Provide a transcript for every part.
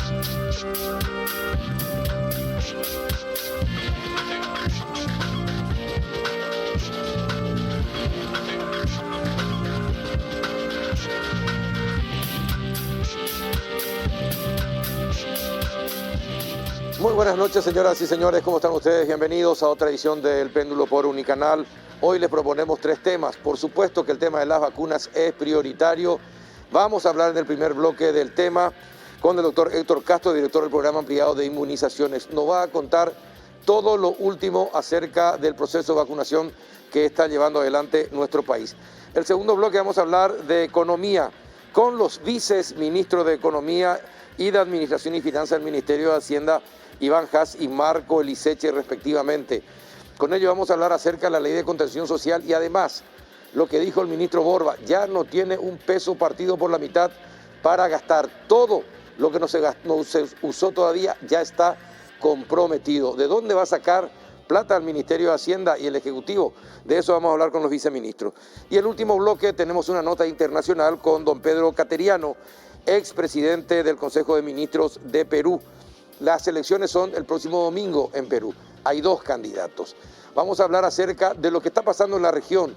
Muy buenas noches, señoras y señores, ¿cómo están ustedes? Bienvenidos a otra edición del Péndulo por Unicanal. Hoy les proponemos 3 temas. Por supuesto que el tema de las vacunas es prioritario. Vamos a hablar en el primer bloque del tema con el doctor Héctor Castro, director del programa ampliado de inmunizaciones. Nos va a contar todo lo último acerca del proceso de vacunación que está llevando adelante nuestro país. El segundo bloque vamos a hablar de economía con los viceministros de Economía y de Administración y Finanzas del Ministerio de Hacienda, Iván Haas y Marco Eliseche, respectivamente. Con ello vamos a hablar acerca de la ley de contención social y además lo que dijo el ministro Borba, ya no tiene un peso partido por la mitad para gastar. Todo lo que no se usó todavía ya está comprometido. ¿De dónde va a sacar plata el Ministerio de Hacienda y el Ejecutivo? De eso vamos a hablar con los viceministros. Y el último bloque tenemos una nota internacional con don Pedro Cateriano, expresidente del Consejo de Ministros de Perú. Las elecciones son el próximo domingo en Perú. Hay 2 candidatos. Vamos a hablar acerca de lo que está pasando en la región.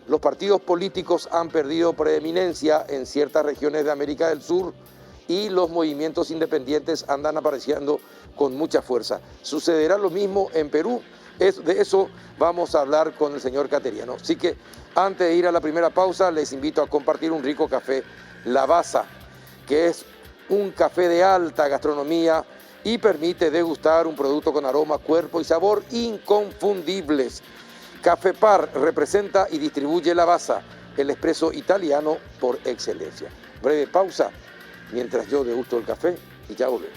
Los partidos políticos han perdido preeminencia en ciertas regiones de América del Sur y los movimientos independientes andan apareciendo con mucha fuerza. ¿Sucederá lo mismo en Perú? De eso vamos a hablar con el señor Cateriano. Así que antes de ir a la primera pausa, les invito a compartir un rico café Lavazza, que es un café de alta gastronomía y permite degustar un producto con aroma, cuerpo y sabor inconfundibles. Café Par representa y distribuye Lavazza, el espresso italiano por excelencia. Breve pausa mientras yo degusto el café y ya volvemos.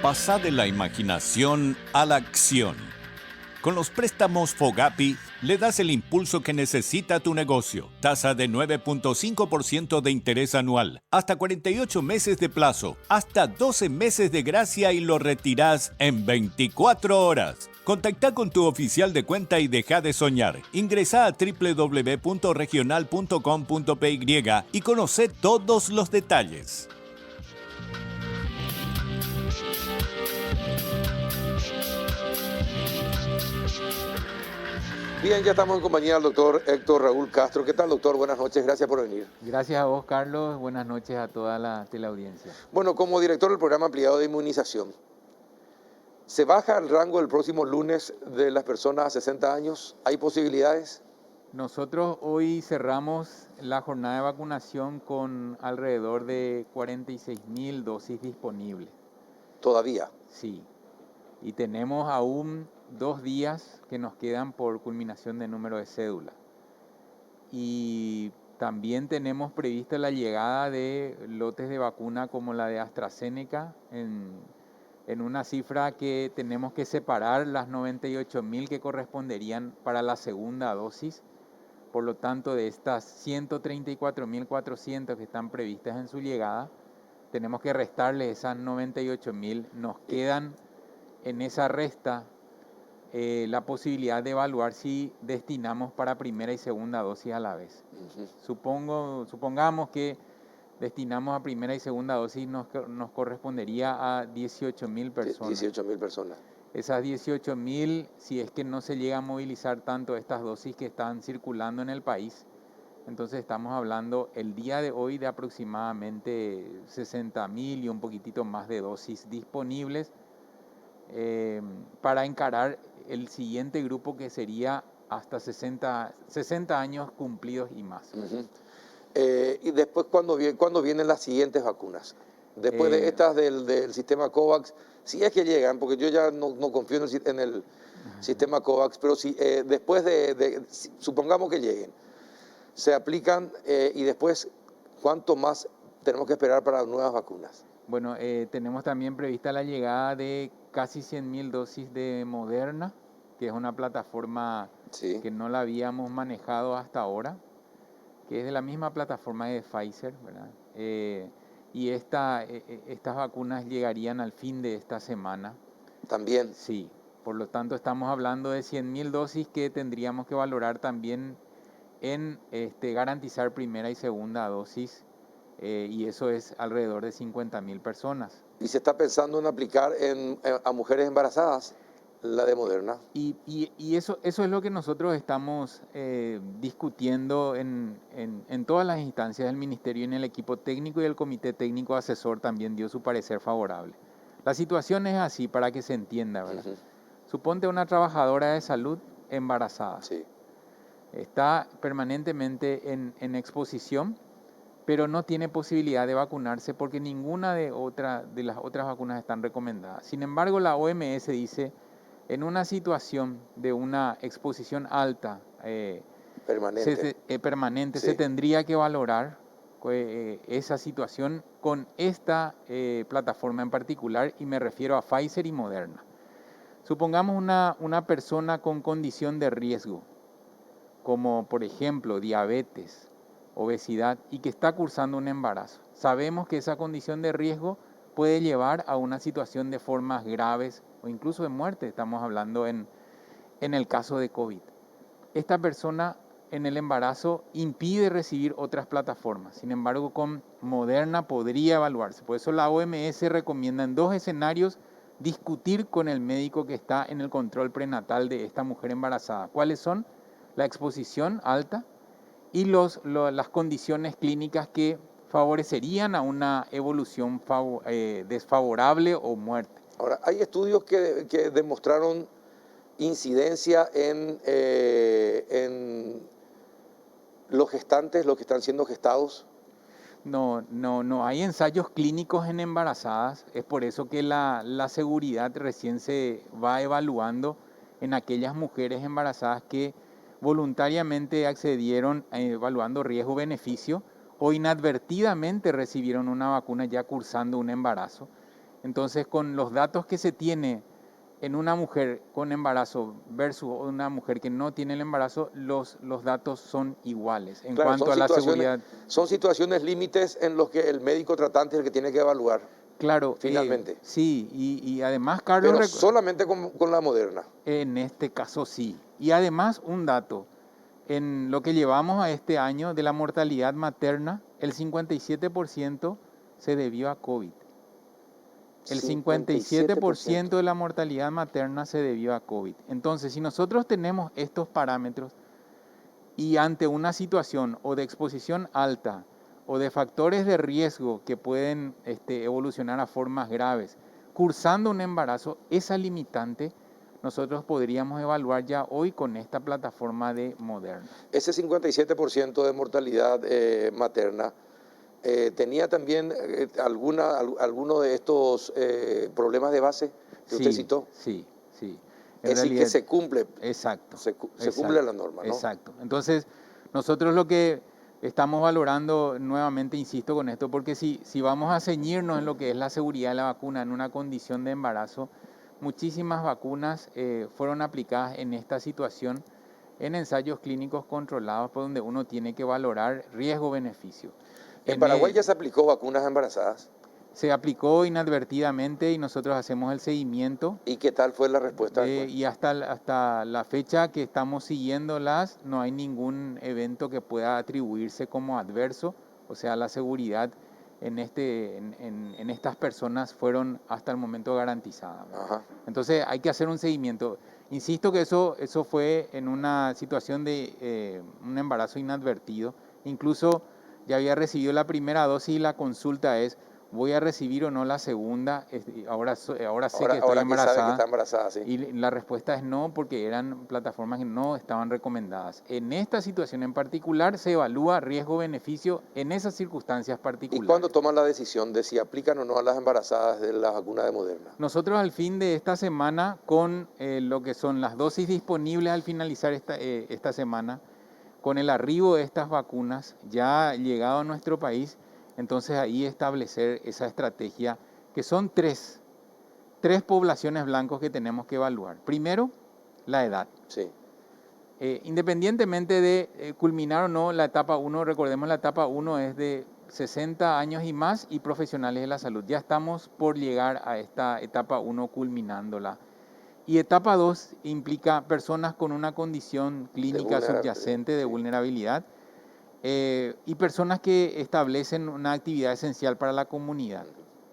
Pasa de la imaginación a la acción. Con los préstamos Fogapi, le das el impulso que necesita tu negocio. Tasa de 9.5% de interés anual, hasta 48 meses de plazo, hasta 12 meses de gracia y lo retirás en 24 horas. Contacta con tu oficial de cuenta y deja de soñar. Ingresa a www.regional.com.py y conoce todos los detalles. Bien, ya estamos en compañía del doctor Héctor Raúl Castro. ¿Qué tal, doctor? Buenas noches, gracias por venir. Gracias a vos, Carlos. Buenas noches a toda la teleaudiencia. Bueno, como director del programa ampliado de inmunización, ¿se baja el rango el próximo lunes de las personas a 60 años? ¿Hay posibilidades? Nosotros hoy cerramos la jornada de vacunación con alrededor de 46.000 dosis disponibles. ¿Todavía? Sí. Y tenemos aún 2 días que nos quedan por culminación de número de cédula. Y también tenemos prevista la llegada de lotes de vacuna como la de AstraZeneca en una cifra que tenemos que separar las 98.000 que corresponderían para la segunda dosis. Por lo tanto, de estas 134.400 que están previstas en su llegada, tenemos que restarle esas 98.000. Nos quedan en esa resta la posibilidad de evaluar si destinamos para primera y segunda dosis a la vez. Supongamos que destinamos a primera y segunda dosis, nos correspondería a 18.000 personas. 18.000 personas. Esas 18.000, si es que no se llega a movilizar tanto estas dosis que están circulando en el país, entonces estamos hablando el día de hoy de aproximadamente 60.000 y un poquitito más de dosis disponibles para encarar el siguiente grupo, que sería hasta 60 años cumplidos y más. Y después, ¿cuándo vienen las siguientes vacunas? Después de estas del sistema COVAX, si es que llegan, porque yo ya no confío en el sistema COVAX, pero si después supongamos que lleguen, se aplican y después, ¿cuánto más tenemos que esperar para nuevas vacunas? Bueno, tenemos también prevista la llegada de casi 100.000 dosis de Moderna, que es una plataforma que no la habíamos manejado hasta ahora, que es de la misma plataforma de Pfizer, ¿verdad? Y estas vacunas llegarían al fin de esta semana. ¿También? Sí. Por lo tanto, estamos hablando de 100.000 dosis que tendríamos que valorar también en garantizar primera y segunda dosis, y eso es alrededor de 50.000 personas. ¿Y se está pensando en aplicar a mujeres embarazadas la de Moderna? Y eso es lo que nosotros estamos discutiendo en todas las instancias del Ministerio, en el equipo técnico, y el Comité Técnico Asesor también dio su parecer favorable. La situación es así, para que se entienda, ¿verdad? Ujú. Suponte una trabajadora de salud embarazada. Sí. Está permanentemente en exposición, pero no tiene posibilidad de vacunarse porque ninguna de las otras vacunas están recomendadas. Sin embargo, la OMS dice, en una situación de una exposición alta, Permanente. permanente, Sí. se tendría que valorar esa situación con esta plataforma en particular, y me refiero a Pfizer y Moderna. Supongamos una persona con condición de riesgo, como por ejemplo diabetes, obesidad, y que está cursando un embarazo. Sabemos que esa condición de riesgo puede llevar a una situación de formas graves o incluso de muerte. Estamos hablando en el caso de COVID. Esta persona en el embarazo impide recibir otras plataformas. Sin embargo, con Moderna podría evaluarse. Por eso la OMS recomienda en 2 escenarios discutir con el médico que está en el control prenatal de esta mujer embarazada. ¿Cuáles son? La exposición alta y las condiciones clínicas que favorecerían a una evolución desfavorable o muerte. Ahora, hay estudios que demostraron incidencia en los gestantes, los que están siendo gestados. No hay ensayos clínicos en embarazadas. Es por eso que la seguridad recién se va evaluando en aquellas mujeres embarazadas que voluntariamente accedieron evaluando riesgo-beneficio o inadvertidamente recibieron una vacuna ya cursando un embarazo. Entonces, con los datos que se tiene en una mujer con embarazo versus una mujer que no tiene el embarazo, los datos son iguales en Claro, cuanto a la seguridad. son situaciones límites en los que el médico tratante es el que tiene que evaluar. Claro, finalmente. Sí, y además, Carlos, Pero solamente con la Moderna. en este caso sí. Y además, un dato, en lo que llevamos a este año de la mortalidad materna, el 57% se debió a COVID. El 57% de la mortalidad materna se debió a COVID. Entonces, si nosotros tenemos estos parámetros y ante una situación o de exposición alta o de factores de riesgo que pueden evolucionar a formas graves, cursando un embarazo, esa limitante nosotros podríamos evaluar ya hoy con esta plataforma de Moderna. Ese 57% de mortalidad materna, ¿tenía también alguno de estos problemas de base que usted citó? Sí. Es decir, que se cumple. Exacto. Se cumple la norma, ¿no? Exacto. Entonces, nosotros lo que estamos valorando, nuevamente insisto con esto, porque si vamos a ceñirnos en lo que es la seguridad de la vacuna en una condición de embarazo, muchísimas vacunas fueron aplicadas en esta situación en ensayos clínicos controlados, por donde uno tiene que valorar riesgo-beneficio. ¿En Paraguay ya se aplicó vacunas a embarazadas? Se aplicó inadvertidamente y nosotros hacemos el seguimiento. ¿Y qué tal fue la respuesta? Y hasta la fecha que estamos siguiéndolas, no hay ningún evento que pueda atribuirse como adverso. O sea, la seguridad en estas personas fueron hasta el momento garantizadas. Ajá. Entonces hay que hacer un seguimiento. Insisto que eso fue en una situación de un embarazo inadvertido. Incluso ya había recibido la primera dosis y la consulta es: ¿voy a recibir o no la segunda? Ahora sé que estoy embarazada. Que sabe que está embarazada, sí. Y la respuesta es no, porque eran plataformas que no estaban recomendadas. En esta situación en particular se evalúa riesgo-beneficio en esas circunstancias particulares. ¿Y cuándo toman la decisión de si aplican o no a las embarazadas de la vacuna de Moderna? Nosotros al fin de esta semana, con lo que son las dosis disponibles al finalizar esta semana, con el arribo de estas vacunas ya llegado a nuestro país, entonces ahí establecer esa estrategia, que son tres poblaciones blancos que tenemos que evaluar. Primero, la edad. Sí. Independientemente de culminar o no la etapa 1, recordemos la etapa 1 es de 60 años y más y profesionales de la salud. Ya estamos por llegar a esta etapa 1 culminándola. Y etapa 2 implica personas con una condición clínica subyacente de vulnerabilidad y personas que establecen una actividad esencial para la comunidad,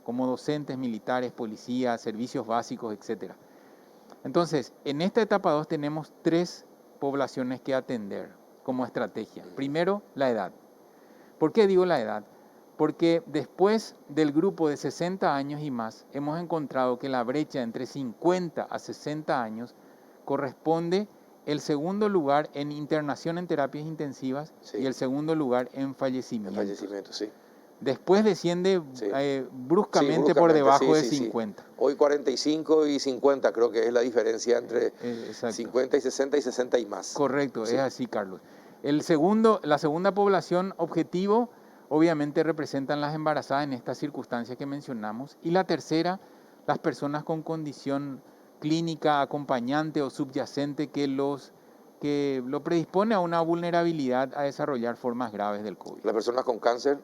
como docentes, militares, policías, servicios básicos, etc. Entonces, en esta etapa 2 tenemos 3 poblaciones que atender como estrategia. Primero, la edad. ¿Por qué digo la edad? Porque después del grupo de 60 años y más, hemos encontrado que la brecha entre 50 a 60 años corresponde el segundo lugar en internación en terapias intensivas y el segundo lugar en fallecimiento. Sí. Después desciende bruscamente por debajo de 50. Hoy 45 y 50 creo que es la diferencia entre 50 y 60 y 60 y más. Correcto, es así, Carlos. La segunda población objetivo obviamente representan las embarazadas en estas circunstancias que mencionamos. Y la tercera, las personas con condición clínica, acompañante o subyacente que lo predispone a una vulnerabilidad a desarrollar formas graves del COVID. ¿Las personas con cáncer?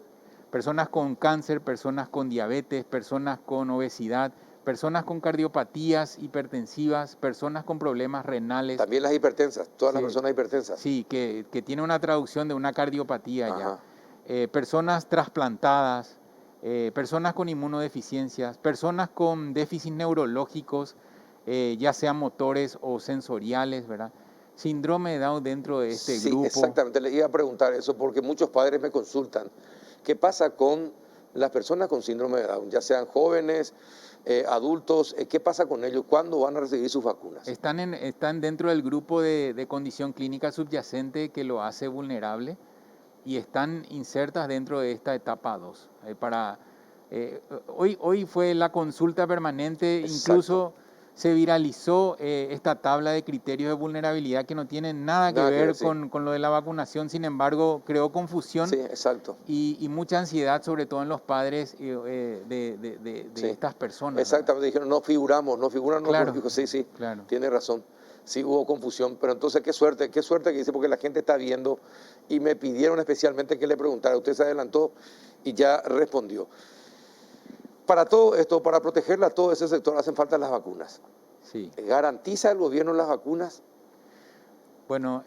Personas con cáncer, personas con diabetes, personas con obesidad, personas con cardiopatías hipertensivas, personas con problemas renales. También las hipertensas, todas las personas hipertensas. Sí, que tiene una traducción de una cardiopatía ya. Personas trasplantadas, personas con inmunodeficiencias, personas con déficits neurológicos, ya sean motores o sensoriales, ¿verdad? Síndrome de Down dentro de este grupo. Sí, exactamente. Le iba a preguntar eso porque muchos padres me consultan. ¿Qué pasa con las personas con síndrome de Down? Ya sean jóvenes, adultos, ¿qué pasa con ellos? ¿Cuándo van a recibir sus vacunas? Están dentro del grupo de condición clínica subyacente que lo hace vulnerable y están insertas dentro de esta etapa 2. Hoy fue la consulta permanente, incluso se viralizó esta tabla de criterios de vulnerabilidad que no tienen nada que ver con lo de la vacunación, sin embargo creó confusión y mucha ansiedad, sobre todo en los padres de estas personas. Exactamente, dijeron no figuran claro, los hijos, claro. Tiene razón. Sí hubo confusión, pero entonces qué suerte que dice, porque la gente está viendo y me pidieron especialmente que le preguntara. Usted se adelantó y ya respondió. Para todo esto, para protegerla a todo ese sector, hacen falta las vacunas. Sí. ¿Garantiza el gobierno las vacunas? Bueno,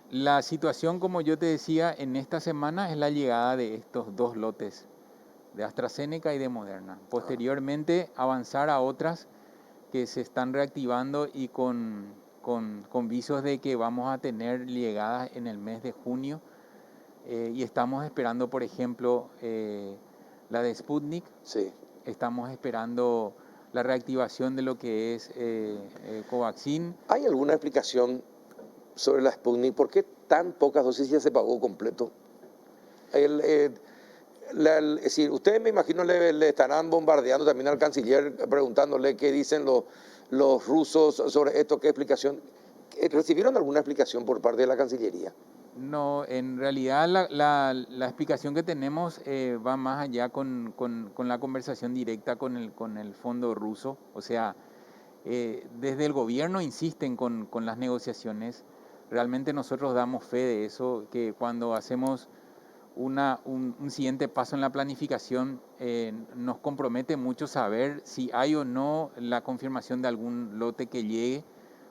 la situación, como yo te decía, en esta semana es la llegada de estos 2 lotes, de AstraZeneca y de Moderna. Posteriormente, avanzar a otras que se están reactivando y con visos de que vamos a tener llegadas en el mes de junio. Y estamos esperando, por ejemplo, la de Sputnik. Sí. Estamos esperando la reactivación de lo que es Covaxin. ¿Hay alguna explicación sobre la Sputnik? ¿Por qué tan pocas dosis ya se pagó completo? Es decir, ustedes me imagino le estarán bombardeando también al canciller preguntándole qué dicen los rusos sobre esto, qué explicación. ¿Recibieron alguna explicación por parte de la Cancillería? No, en realidad la explicación que tenemos va más allá con la conversación directa con el fondo ruso. O sea, desde el gobierno insisten con las negociaciones. Realmente nosotros damos fe de eso, que cuando hacemos un siguiente paso en la planificación nos compromete mucho saber si hay o no la confirmación de algún lote que llegue.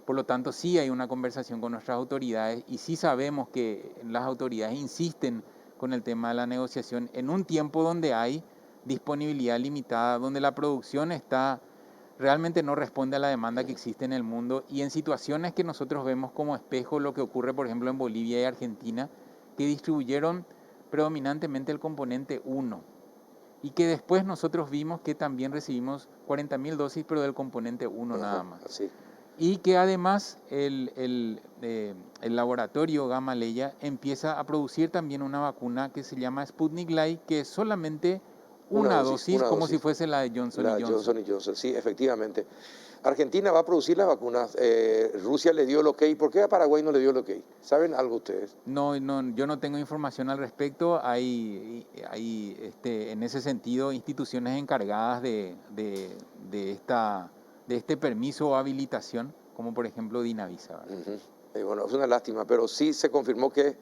Por lo tanto, sí hay una conversación con nuestras autoridades y sí sabemos que las autoridades insisten con el tema de la negociación en un tiempo donde hay disponibilidad limitada, donde la producción realmente no responde a la demanda que existe en el mundo y en situaciones que nosotros vemos como espejo lo que ocurre, por ejemplo, en Bolivia y Argentina, que distribuyeron predominantemente el componente 1 y que después nosotros vimos que también recibimos 40.000 dosis, pero del componente 1 nada más. Sí. Y que además el laboratorio Gamaleya empieza a producir también una vacuna que se llama Sputnik Light, que es solamente una dosis, como si fuese la de Johnson y Johnson. Johnson y Johnson, sí, efectivamente. Argentina va a producir las vacunas. Rusia le dio el ok. ¿Por qué a Paraguay no le dio el ok? ¿Saben algo ustedes? No, yo no tengo información al respecto. Hay en ese sentido instituciones encargadas de este permiso o habilitación, como por ejemplo Dinavisa. Bueno, es una lástima, pero sí se confirmó que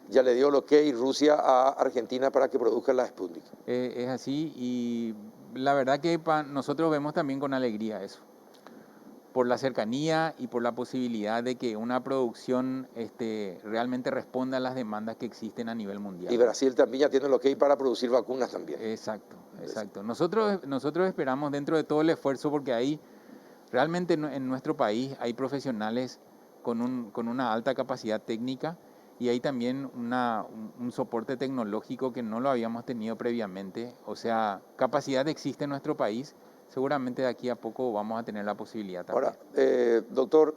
ya le dio el ok Rusia a Argentina para que produzca la Sputnik. Es así y la verdad que nosotros vemos también con alegría eso. por la cercanía y por la posibilidad de que una producción realmente responda a las demandas que existen a nivel mundial. Y Brasil también ya tiene lo que hay para producir vacunas también. Exacto, exacto. Nosotros esperamos dentro de todo el esfuerzo, porque ahí realmente en nuestro país hay profesionales con una alta capacidad técnica y hay también un soporte tecnológico que no lo habíamos tenido previamente. O sea, capacidad existe en nuestro país. Seguramente de aquí a poco vamos a tener la posibilidad también. Ahora, doctor,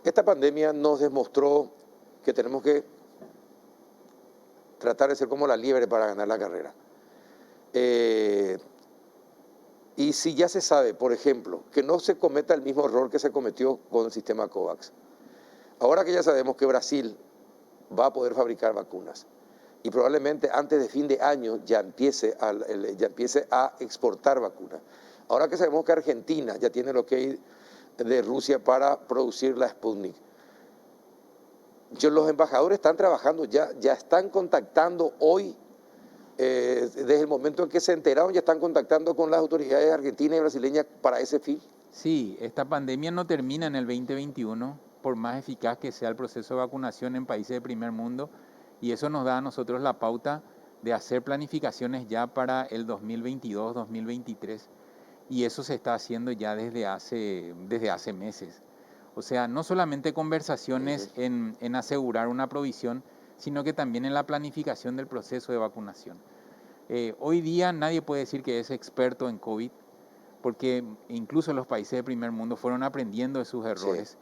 esta pandemia nos demostró que tenemos que tratar de ser como la liebre para ganar la carrera. Y si ya se sabe, por ejemplo, que no se cometa el mismo error que se cometió con el sistema COVAX, ahora que ya sabemos que Brasil va a poder fabricar vacunas y probablemente antes de fin de año ya empiece a exportar vacunas, ahora que sabemos que Argentina ya tiene lo que hay de Rusia para producir la Sputnik, los embajadores están trabajando, ya están contactando hoy, desde el momento en que se enteraron, ya están contactando con las autoridades argentinas y brasileñas para ese fin. Sí, esta pandemia no termina en el 2021, por más eficaz que sea el proceso de vacunación en países de primer mundo, y eso nos da a nosotros la pauta de hacer planificaciones ya para el 2022, 2023, y eso se está haciendo ya desde hace meses. O sea, no solamente conversaciones en asegurar una provisión, sino que también en la planificación del proceso de vacunación. Hoy día nadie puede decir que es experto en COVID, porque incluso los países de primer mundo fueron aprendiendo de sus errores. Sí.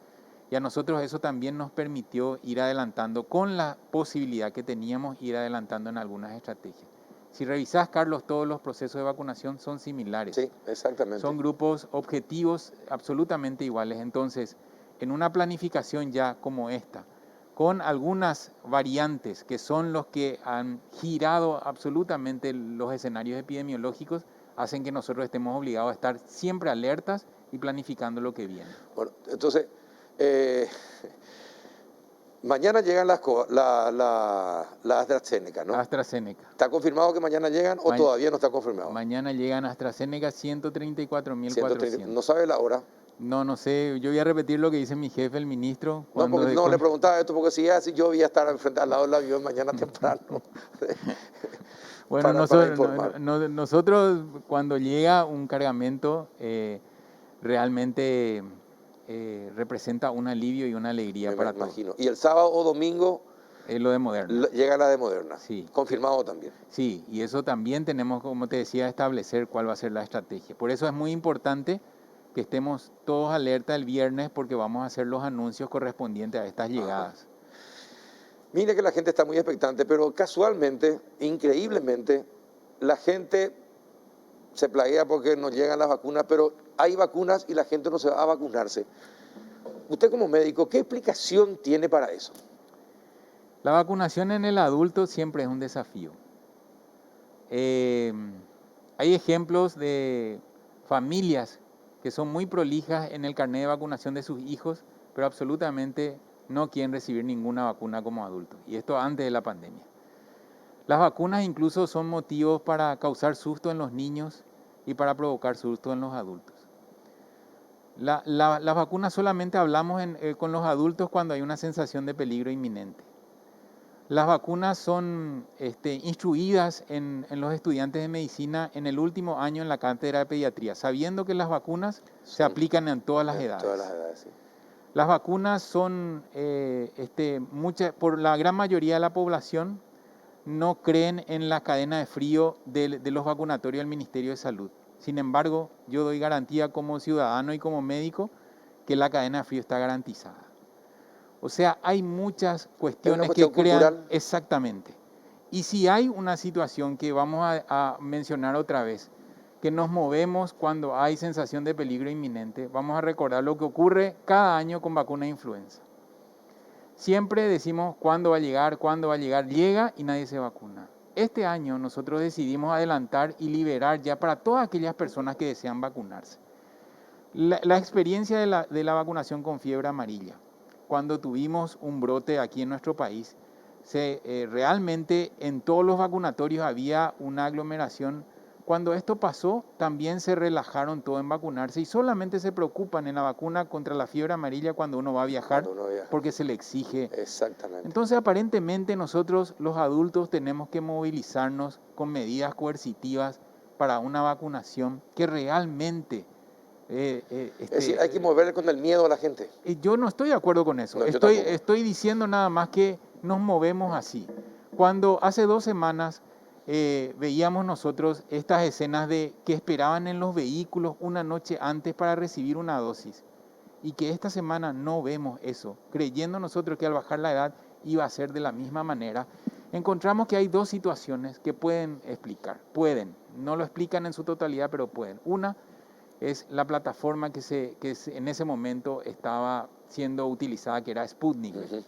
Y a nosotros eso también nos permitió ir adelantando, con la posibilidad que teníamos, ir adelantando en algunas estrategias. Si revisás, Carlos, todos los procesos de vacunación son similares. Sí, exactamente. Son grupos objetivos absolutamente iguales. Entonces, en una planificación ya como esta, con algunas variantes que son los que han girado absolutamente los escenarios epidemiológicos, hacen que nosotros estemos obligados a estar siempre alertas y planificando lo que viene. Bueno, entonces, mañana llegan la AstraZeneca, ¿no? AstraZeneca. ¿Está confirmado que mañana llegan o todavía no está confirmado? Mañana llegan AstraZeneca 134.400. ¿No sabe la hora? No sé, yo voy a repetir lo que dice mi jefe, el ministro. No, le preguntaba esto porque si yo voy a estar al lado del avión mañana temprano. Bueno, nosotros cuando llega un cargamento realmente representa un alivio y una alegría para todos. Me imagino. ¿Y el sábado o domingo? Lo de Moderna. Llega la de Moderna. Sí. Confirmado también. Sí, y eso también tenemos, como te decía, establecer cuál va a ser la estrategia. Por eso es muy importante que estemos todos alerta el viernes, porque vamos a hacer los anuncios correspondientes a estas llegadas. Mire que la gente está muy expectante, pero casualmente, increíblemente, la gente se plaguea porque no llegan las vacunas, pero hay vacunas y la gente no se va a vacunarse. Usted como médico, ¿qué explicación tiene para eso? La vacunación en el adulto siempre es un desafío. Hay ejemplos de familias que son muy prolijas en el carnet de vacunación de sus hijos, pero absolutamente no quieren recibir ninguna vacuna como adultos. Y esto antes de la pandemia. Las vacunas incluso son motivos para causar susto en los niños y para provocar susto en los adultos. Las vacunas solamente hablamos con los adultos cuando hay una sensación de peligro inminente. Las vacunas son instruidas en los estudiantes de medicina en el último año en la cátedra de pediatría, sabiendo que las vacunas se aplican en todas las edades. Todas las edades, sí. Las vacunas son, por la gran mayoría de la población, no creen en la cadena de frío de los vacunatorios del Ministerio de Salud. Sin embargo, yo doy garantía como ciudadano y como médico que la cadena de frío está garantizada. O sea, hay muchas cuestiones que crean... Cultural. Exactamente. Y si hay una situación que vamos a mencionar otra vez, que nos movemos cuando hay sensación de peligro inminente, vamos a recordar lo que ocurre cada año con vacuna de influenza. Siempre decimos cuándo va a llegar, llega y nadie se vacuna. Este año nosotros decidimos adelantar y liberar ya para todas aquellas personas que desean vacunarse. La experiencia de la vacunación con fiebre amarilla, cuando tuvimos un brote aquí en nuestro país, realmente en todos los vacunatorios había una aglomeración Cuando esto pasó, también se relajaron todo en vacunarse y solamente se preocupan en la vacuna contra la fiebre amarilla cuando uno va a viajar, Cuando uno viaja. porque se le exige. Exactamente. Entonces, aparentemente nosotros, los adultos, tenemos que movilizarnos con medidas coercitivas para una vacunación que realmente... Es decir, hay que mover con el miedo a la gente. Yo no estoy de acuerdo con eso. No, yo estoy, tampoco. estoy diciendo nada más que nos movemos así. Cuando hace 2 semanas veíamos nosotros estas escenas de que esperaban en los vehículos una noche antes para recibir una dosis, y que esta semana no vemos eso, creyendo nosotros que al bajar la edad iba a ser de la misma manera, encontramos que hay 2 situaciones que pueden explicar. No lo explican en su totalidad, pero pueden. Una es la plataforma que en ese momento estaba siendo utilizada, que era Sputnik. Ujú.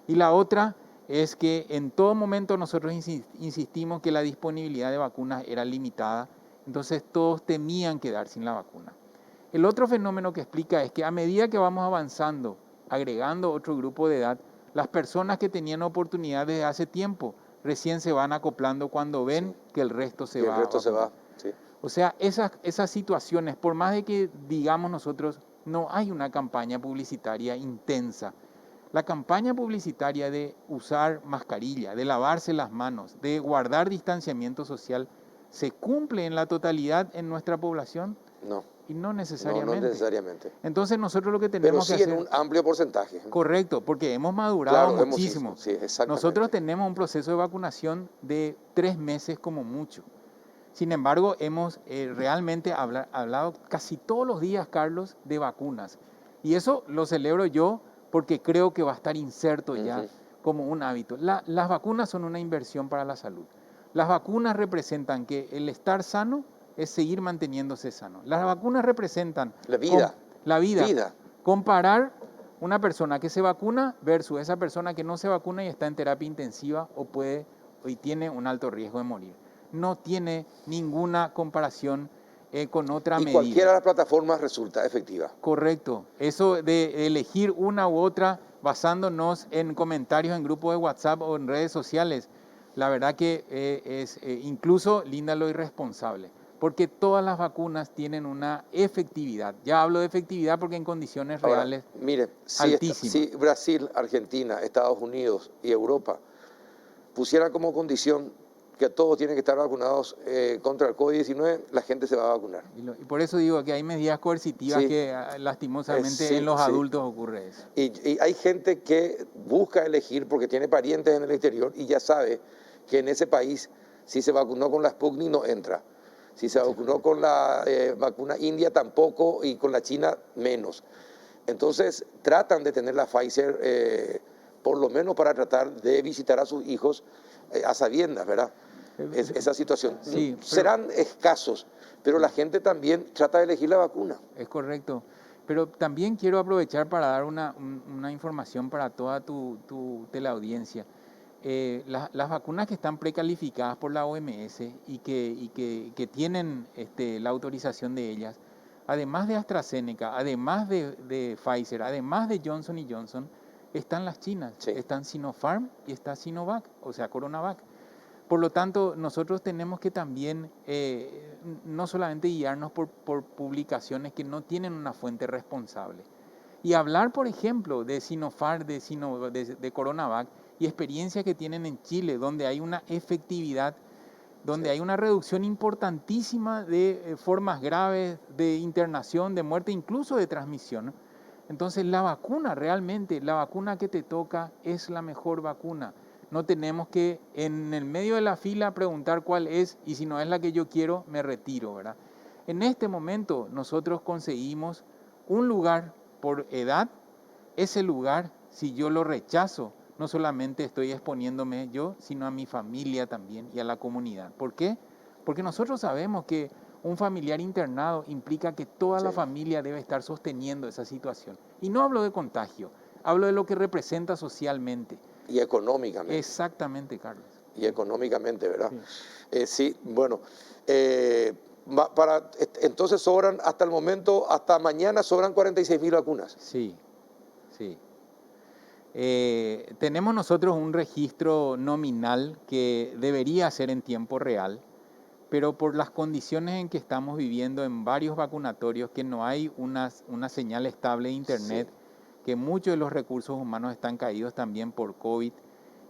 Y la otra es que en todo momento nosotros insistimos que la disponibilidad de vacunas era limitada, entonces todos temían quedar sin la vacuna. El otro fenómeno que explica es que a medida que vamos avanzando, agregando otro grupo de edad, las personas que tenían oportunidad desde hace tiempo recién se van acoplando cuando ven que el resto se Y el va a resto se vacunar. va. Sí. O sea, esas situaciones, por más de que digamos nosotros, no hay una campaña publicitaria intensa. La campaña publicitaria de usar mascarilla, de lavarse las manos, de guardar distanciamiento social, ¿se cumple en la totalidad en nuestra población? No, Y no no necesariamente. necesariamente. Entonces nosotros lo que Pero tenemos sí que en hacer... un amplio porcentaje. Correcto, porque hemos madurado Claro, muchísimo. sí, exactamente. Nosotros tenemos un proceso de vacunación de 3 meses como mucho. Sin embargo, hemos realmente hablado casi todos los días, Carlos, de vacunas. Y eso lo celebro yo porque creo que va a estar inserto ya Ujú. como un hábito. Las vacunas son una inversión para la salud. Las vacunas representan que el estar sano es seguir manteniéndose sano. Las vacunas representan La vida. la vida. Vida. Comparar una persona que se vacuna versus esa persona que no se vacuna y está en terapia intensiva y tiene un alto riesgo de morir. No tiene ninguna comparación con otra Y medida. cualquiera de las plataformas resulta efectiva. Correcto. Eso de elegir una u otra basándonos en comentarios en grupos de WhatsApp o en redes sociales, la verdad que es incluso, Linda, lo irresponsable. Porque todas las vacunas tienen una efectividad. Ya hablo de efectividad porque en condiciones Ahora, reales mire, altísima. si Brasil, Argentina, Estados Unidos y Europa pusieran como condición que todos tienen que estar vacunados contra el COVID-19, la gente se va a vacunar. Y por eso digo que hay medidas coercitivas Sí. que lastimosamente Sí, en los sí. adultos ocurre eso. Y hay gente que busca elegir porque tiene parientes en el exterior y ya sabe que en ese país, si se vacunó con la Sputnik, no entra. Si se vacunó con la vacuna india, tampoco, y con la china, menos. Entonces, tratan de tener la Pfizer, por lo menos para tratar de visitar a sus hijos a sabiendas, ¿verdad? Esa situación. Sí, Serán escasos, pero la gente también trata de elegir la vacuna. Es correcto. Pero también quiero aprovechar para dar una información para toda tu teleaudiencia. Las vacunas que están precalificadas por la OMS y que tienen la autorización de ellas, además de AstraZeneca, además de Pfizer, además de Johnson Johnson, están las chinas. Sí. Están Sinopharm y está Sinovac, o sea, CoronaVac. Por lo tanto, nosotros tenemos que también no solamente guiarnos por publicaciones que no tienen una fuente responsable. Y hablar, por ejemplo, de Sinopharm, de CoronaVac y experiencias que tienen en Chile, donde hay una efectividad, donde hay una reducción importantísima de formas graves de internación, de muerte, incluso de transmisión. Entonces, la vacuna realmente, la vacuna que te toca es la mejor vacuna. No tenemos que en el medio de la fila preguntar cuál es y si no es la que yo quiero, me retiro, ¿verdad? En este momento nosotros conseguimos un lugar por edad. Ese lugar, si yo lo rechazo, no solamente estoy exponiéndome yo, sino a mi familia también y a la comunidad. ¿Por qué? Porque nosotros sabemos que un familiar internado implica que toda la familia debe estar sosteniendo esa situación. Y no hablo de contagio, hablo de lo que representa socialmente. Y económicamente. Exactamente, Carlos. Y económicamente, ¿verdad? Sí. Sí, bueno. Entonces sobran hasta el momento, hasta mañana sobran 46.000 vacunas. Sí, sí. Tenemos nosotros un registro nominal que debería ser en tiempo real, pero por las condiciones en que estamos viviendo en varios vacunatorios, que no hay una señal estable de internet, que muchos de los recursos humanos están caídos también por COVID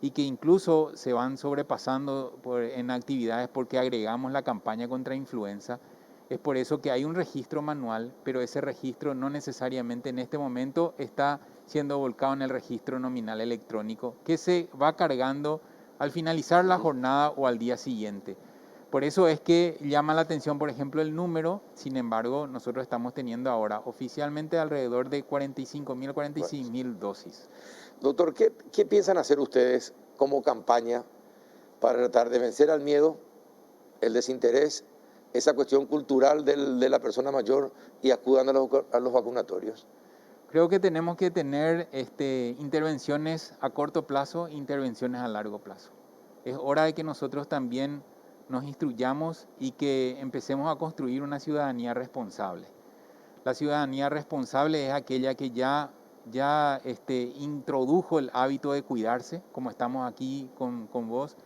y que incluso se van sobrepasando en actividades porque agregamos la campaña contra influenza. Es por eso que hay un registro manual, pero ese registro no necesariamente en este momento está siendo volcado en el registro nominal electrónico, que se va cargando al finalizar la jornada o al día siguiente. Por eso es que llama la atención, por ejemplo, el número. Sin embargo, nosotros estamos teniendo ahora oficialmente alrededor de 45.000, 46.000 dosis. Doctor, ¿qué piensan hacer ustedes como campaña para tratar de vencer al miedo, el desinterés, esa cuestión cultural de la persona mayor y acudan a los vacunatorios? Creo que tenemos que tener intervenciones a corto plazo, intervenciones a largo plazo. Es hora de que nosotros también nos instruyamos y que empecemos a construir una ciudadanía responsable. La ciudadanía responsable es aquella que ya introdujo el hábito de cuidarse, como estamos aquí con vos,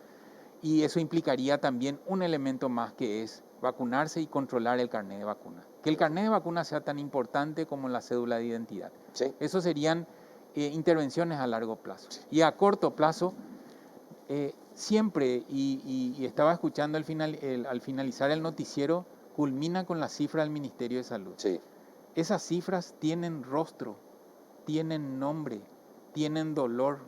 y eso implicaría también un elemento más, que es vacunarse y controlar el carnet de vacuna. Que el carnet de vacuna sea tan importante como la cédula de identidad. Sí. Eso serían intervenciones a largo plazo. Sí. Y a corto plazo, siempre, y estaba escuchando al finalizar el noticiero, culmina con la cifra del Ministerio de Salud. Sí. Esas cifras tienen rostro, tienen nombre, tienen dolor,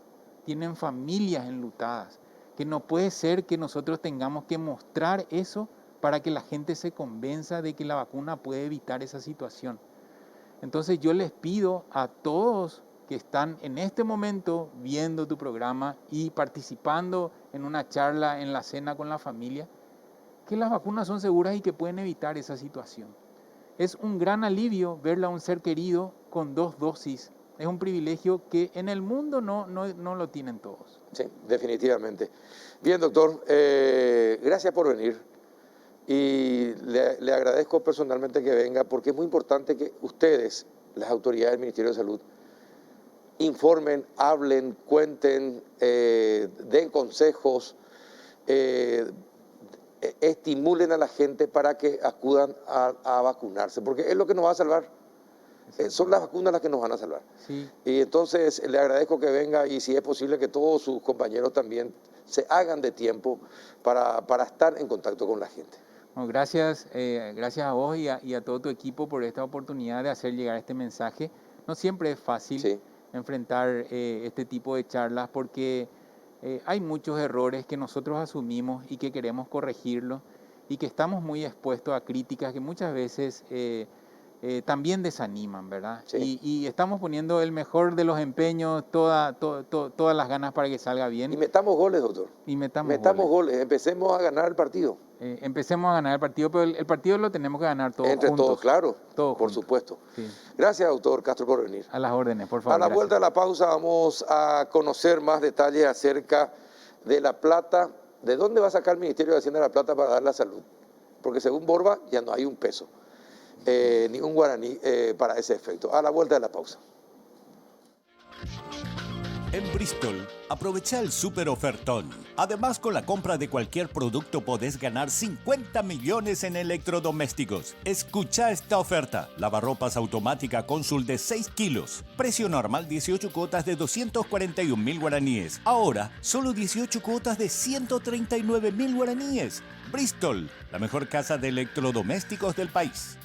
tienen familias enlutadas, que no puede ser que nosotros tengamos que mostrar eso para que la gente se convenza de que la vacuna puede evitar esa situación. Entonces yo les pido a todos que están en este momento viendo tu programa y participando en una charla en la cena con la familia, que las vacunas son seguras y que pueden evitar esa situación. Es un gran alivio verle a un ser querido con 2 dosis. Es un privilegio que en el mundo no lo tienen todos. Sí, definitivamente. Bien, doctor, gracias por venir. Y le agradezco personalmente que venga, porque es muy importante que ustedes, las autoridades del Ministerio de Salud, informen, hablen, cuenten, den consejos, estimulen a la gente para que acudan a vacunarse, porque es lo que nos va a salvar. Son las vacunas las que nos van a salvar. Sí. Y entonces le agradezco que venga, y si es posible que todos sus compañeros también se hagan de tiempo para estar en contacto con la gente. Bueno, gracias a vos y a todo tu equipo por esta oportunidad de hacer llegar este mensaje. No siempre es fácil enfrentar este tipo de charlas, porque hay muchos errores que nosotros asumimos y que queremos corregirlos, y que estamos muy expuestos a críticas que muchas veces también desaniman, ¿verdad? Sí. Y estamos poniendo el mejor de los empeños, todas las ganas para que salga bien. Y metamos goles, doctor. Y metamos goles. Empecemos a ganar el partido. Empecemos a ganar el partido, pero el partido lo tenemos que ganar todos entre juntos. Todos, claro, todos por juntos. Supuesto. Sí. Gracias, doctor Castro, por venir. A las órdenes, por favor. A la vuelta de la pausa vamos a conocer más detalles acerca de la plata. ¿De dónde va a sacar el Ministerio de Hacienda la plata para dar la salud? Porque según Borba ya no hay un peso, ni un guaraní para ese efecto. A la vuelta de la pausa. En Bristol, aprovecha el súper ofertón. Además, con la compra de cualquier producto podés ganar 50 millones en electrodomésticos. Escucha esta oferta. Lavarropas automática Consul de 6 kilos. Precio normal 18 cuotas de 241.000 guaraníes. Ahora, solo 18 cuotas de 139.000 guaraníes. Bristol, la mejor casa de electrodomésticos del país.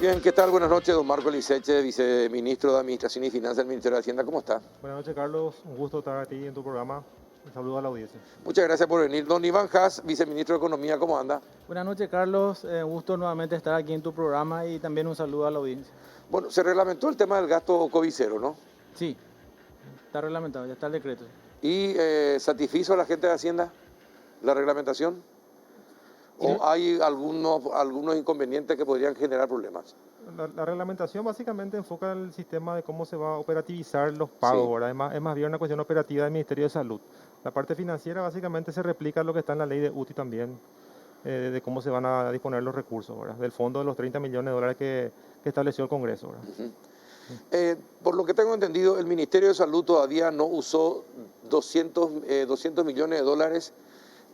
Bien, ¿qué tal? Buenas noches, don Marco Liceche, viceministro de Administración y Finanzas del Ministerio de Hacienda. ¿Cómo está? Buenas noches, Carlos. Un gusto estar aquí en tu programa. Un saludo a la audiencia. Muchas gracias por venir. Don Iván Haas, viceministro de Economía, ¿cómo anda? Buenas noches, Carlos. Un gusto nuevamente estar aquí en tu programa y también un saludo a la audiencia. Bueno, se reglamentó el tema del gasto COVID-0, ¿no? Sí, está reglamentado, ya está el decreto. ¿Y satisfizo a la gente de Hacienda la reglamentación? ¿O hay algunos inconvenientes que podrían generar problemas? La reglamentación básicamente enfoca el sistema de cómo se va a operativizar los pagos, Sí. ¿verdad? Es más bien una cuestión operativa del Ministerio de Salud. La parte financiera básicamente se replica lo que está en la ley de UTI también, de cómo se van a disponer los recursos, ¿verdad? Del fondo de los 30 millones de dólares que estableció el Congreso, ¿verdad? Por lo que tengo entendido, el Ministerio de Salud todavía no usó 200 millones de dólares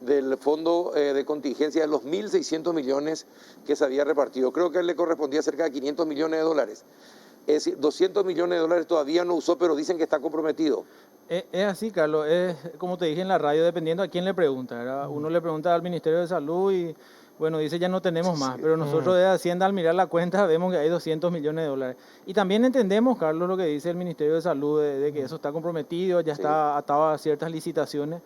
del fondo de contingencia de los 1.600 millones que se había repartido. Creo que le correspondía cerca de 500 millones de dólares. Es decir, 200 millones de dólares todavía no usó, pero dicen que está comprometido. Es así, Carlos, es como te dije en la radio, dependiendo a quién le pregunta, ¿verdad? Uno le pregunta al Ministerio de Salud y, bueno, dice ya no tenemos más, pero nosotros de Hacienda al mirar la cuenta vemos que hay 200 millones de dólares. Y también entendemos, Carlos, lo que dice el Ministerio de Salud, de que eso está comprometido, ya está atado a ciertas licitaciones,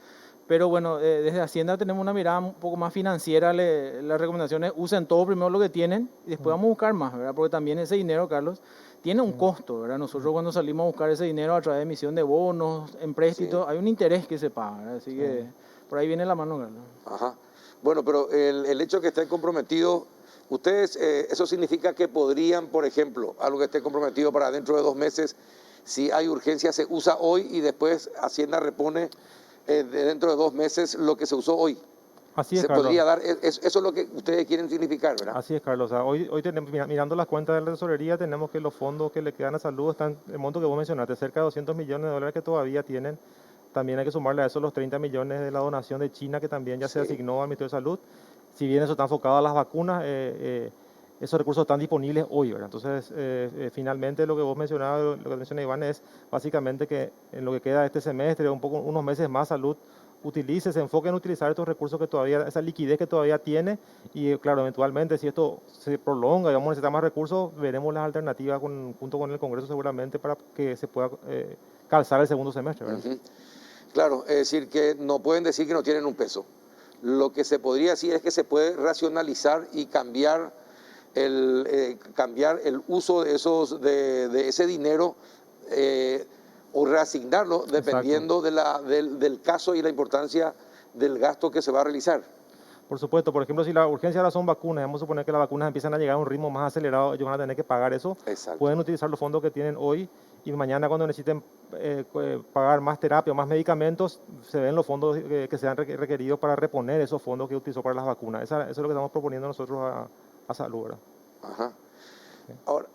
pero bueno, desde Hacienda tenemos una mirada un poco más financiera, las recomendaciones usen todo primero lo que tienen y después vamos a buscar más, ¿verdad? Porque también ese dinero, Carlos, tiene un costo, ¿verdad? Nosotros cuando salimos a buscar ese dinero a través de emisión de bonos, empréstitos, hay un interés que se paga, ¿verdad? Así que por ahí viene la mano, Carlos. Ajá. Bueno, pero el hecho de que estén comprometidos, ustedes, eso significa que podrían, por ejemplo, algo que esté comprometido para dentro de 2 meses, si hay urgencia, se usa hoy y después Hacienda repone dentro de 2 meses lo que se usó hoy. Así es, Se Carlos. podría dar, eso es lo que ustedes quieren significar, ¿verdad? Así es, Carlos. O sea, hoy tenemos, mirando las cuentas de la tesorería, tenemos que los fondos que le quedan a salud están, el monto que vos mencionaste, cerca de 200 millones de dólares que todavía tienen. También hay que sumarle a eso los 30 millones de la donación de China, que también ya se asignó al Ministerio de Salud. Si bien eso está enfocado a las vacunas, esos recursos están disponibles hoy, ¿verdad? Entonces, finalmente lo que vos mencionabas, lo que menciona Iván, es básicamente que en lo que queda de este semestre, unos meses más, salud se enfoque en utilizar estos recursos que todavía, esa liquidez que todavía tiene, y claro, eventualmente si esto se prolonga y vamos a necesitar más recursos, veremos las alternativas junto con el Congreso seguramente para que se pueda calzar el segundo semestre, ¿verdad? Claro, es decir, que no pueden decir que no tienen un peso. Lo que se podría decir es que se puede racionalizar y cambiar el uso de ese dinero o reasignarlo dependiendo del caso y la importancia del gasto que se va a realizar. Por supuesto, por ejemplo, si la urgencia ahora son vacunas, vamos a suponer que las vacunas empiezan a llegar a un ritmo más acelerado, ellos van a tener que pagar eso. Exacto. Pueden utilizar los fondos que tienen hoy y mañana cuando necesiten pagar más terapia o más medicamentos, se ven los fondos que sean requeridos para reponer esos fondos que utilizó para las vacunas. Eso es lo que estamos proponiendo nosotros a Salud, ¿verdad? Ajá. Sí. Ahora,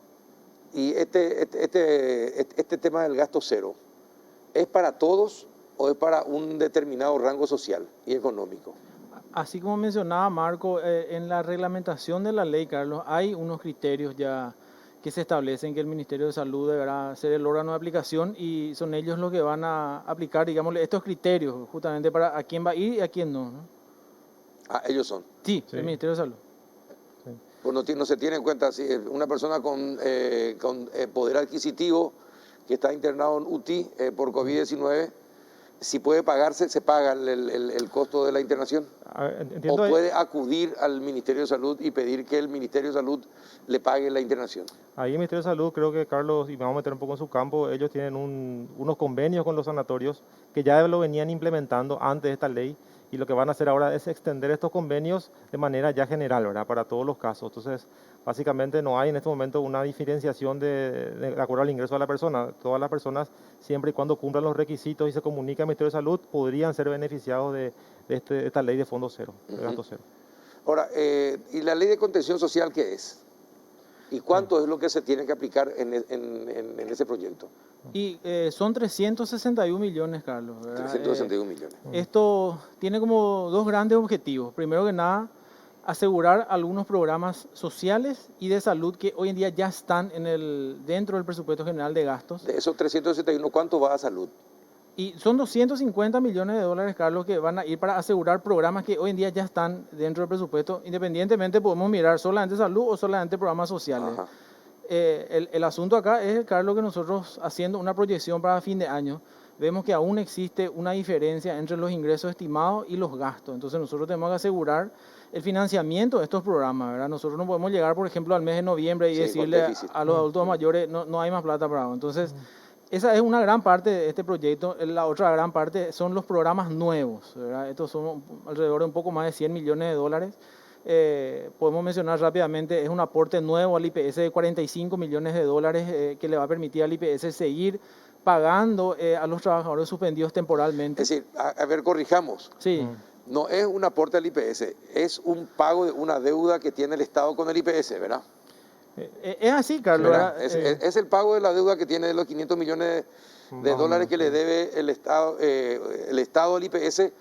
y este tema del gasto cero, ¿es para todos o es para un determinado rango social y económico? Así como mencionaba Marco, en la reglamentación de la ley, Carlos, hay unos criterios ya que se establecen que el Ministerio de Salud deberá ser el órgano de aplicación y son ellos los que van a aplicar, digamos, estos criterios justamente para a quién va a ir y a quién no, ¿no? Ah, ellos son. Sí, el Ministerio de Salud. Pues no se tiene en cuenta si una persona con poder adquisitivo que está internado en UTI por COVID-19, si puede pagarse, se paga el costo de la internación. ¿O puede acudir al Ministerio de Salud y pedir que el Ministerio de Salud le pague la internación? Ahí el Ministerio de Salud, creo que Carlos, y me vamos a meter un poco en su campo, ellos tienen unos convenios con los sanatorios que ya lo venían implementando antes de esta ley, y lo que van a hacer ahora es extender estos convenios de manera ya general, ¿verdad? Para todos los casos. Entonces, básicamente no hay en este momento una diferenciación de acuerdo al ingreso de la persona. Todas las personas, siempre y cuando cumplan los requisitos y se comunique al Ministerio de Salud, podrían ser beneficiados de esta ley de fondo cero, de gasto cero. Ahora, ¿y la ley de contención social qué es? ¿Y cuánto es lo que se tiene que aplicar en ese proyecto? Y son 361 millones, Carlos, ¿verdad? 361 millones. Esto tiene como dos grandes objetivos. Primero que nada, asegurar algunos programas sociales y de salud que hoy en día ya están dentro del presupuesto general de gastos. De esos 361, ¿cuánto va a salud? Y son 250 millones de dólares, Carlos, que van a ir para asegurar programas que hoy en día ya están dentro del presupuesto. Independientemente, podemos mirar solamente salud o solamente programas sociales. El asunto acá es, Carlos, que nosotros haciendo una proyección para fin de año, vemos que aún existe una diferencia entre los ingresos estimados y los gastos. Entonces nosotros tenemos que asegurar el financiamiento de estos programas, ¿verdad? Nosotros no podemos llegar, por ejemplo, al mes de noviembre y decirle a los adultos mayores, no hay más plata para vos. Entonces, esa es una gran parte de este proyecto. La otra gran parte son los programas nuevos, ¿verdad? Estos son alrededor de un poco más de 100 millones de dólares. Podemos mencionar rápidamente, es un aporte nuevo al IPS de 45 millones de dólares que le va a permitir al IPS seguir pagando a los trabajadores suspendidos temporalmente. Es decir, a ver, corrijamos. Sí. No es un aporte al IPS, es un pago de una deuda que tiene el Estado con el IPS, ¿verdad? Es así, Carlos. Mira, es el pago de la deuda que tiene de los 500 millones de Más o dólares menos, que le sí. debe el Estado al IPS.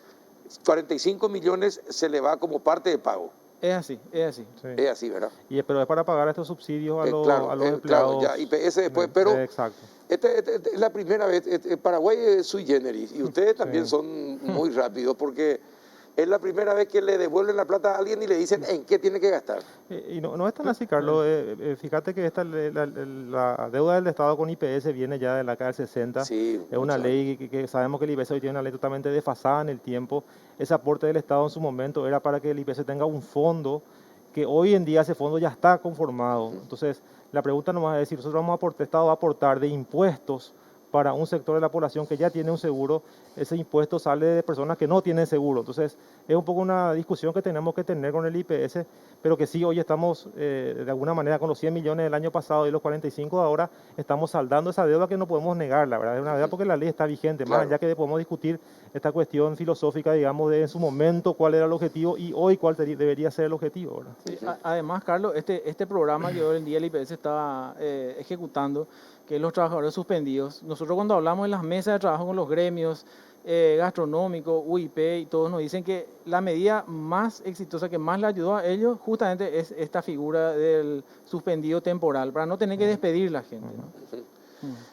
45 millones se le va como parte de pago. Es así, es así. Sí. Es así, ¿verdad? Pero es para pagar estos subsidios a Claro, a los claro, empleados. ya IPS después, pero Exacto. es la primera vez. Paraguay es sui generis y ustedes también Sí. son muy rápidos porque es la primera vez que le devuelven la plata a alguien y le dicen en qué tiene que gastar. Y no es tan así, Carlos. Fíjate que la deuda del Estado con IPS viene ya de la década del 60. Sí, Es una mucho. ley que sabemos que el IPS hoy tiene una ley totalmente desfasada en el tiempo. Ese aporte del Estado en su momento era para que el IPS tenga un fondo, que hoy en día ese fondo ya está conformado. Entonces, la pregunta nomás es decir, nosotros vamos a aportar, el Estado va a aportar de impuestos para un sector de la población que ya tiene un seguro, ese impuesto sale de personas que no tienen seguro. Entonces, es un poco una discusión que tenemos que tener con el IPS, pero que sí, hoy estamos de alguna manera con los 100 millones del año pasado y los 45 de ahora, estamos saldando esa deuda que no podemos negar, la verdad, es una deuda porque la ley está vigente, más Claro. allá que podemos discutir esta cuestión filosófica, digamos, de en su momento cuál era el objetivo y hoy cuál debería ser el objetivo, ¿verdad? Sí, además, Carlos, este programa que hoy en día el IPS está ejecutando, que es los trabajadores suspendidos, nosotros cuando hablamos en las mesas de trabajo con los gremios gastronómicos, UIP y todos nos dicen que la medida más exitosa que más le ayudó a ellos justamente es esta figura del suspendido temporal, para no tener que despedir a la gente, ¿no?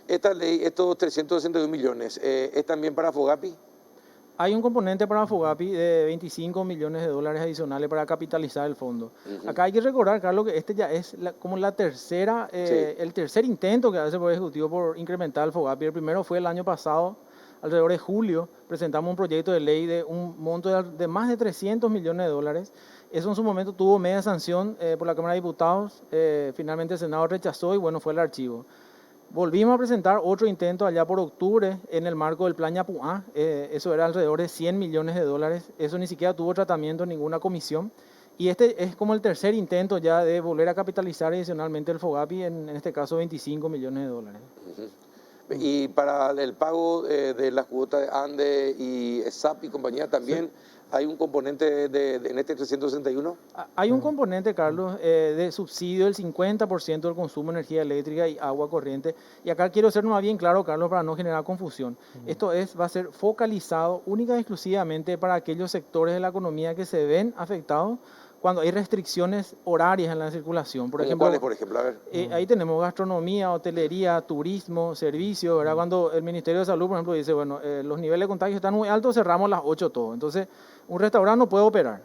Esta ley, estos 361 millones, ¿es también para Fogapi? Hay un componente para Fogapi de 25 millones de dólares adicionales para capitalizar el fondo. Acá hay que recordar, Carlos, que este ya es como la tercera, el tercer intento que hace el Poder Ejecutivo por incrementar el Fogapi. El primero fue el año pasado, alrededor de julio, presentamos un proyecto de ley de un monto de más de 300 millones de dólares. Eso en su momento tuvo media sanción por la Cámara de Diputados, finalmente el Senado rechazó y bueno, fue el archivo. Volvimos a presentar otro intento allá por octubre en el marco del Plan Yapuá, eso era alrededor de 100 millones de dólares, eso ni siquiera tuvo tratamiento en ninguna comisión. Y este es como el tercer intento ya de volver a capitalizar adicionalmente el Fogapi, en este caso 25 millones de dólares. Y para el pago de las cuotas de ANDE y SAP y compañía también hay un componente en este 361. Hay un componente, Carlos, de subsidio del 50% del consumo de energía eléctrica y agua corriente. Y acá quiero ser más bien claro, Carlos, para no generar confusión. Esto va a ser focalizado única y exclusivamente para aquellos sectores de la economía que se ven afectados cuando hay restricciones horarias en la circulación. Por ejemplo, ¿Cuáles, por ejemplo? A ver. ahí tenemos gastronomía, hotelería, turismo, servicios, ¿verdad? Cuando el Ministerio de Salud, por ejemplo, dice, bueno, los niveles de contagio están muy altos, cerramos a las 8 todo. Entonces, un restaurante no puede operar,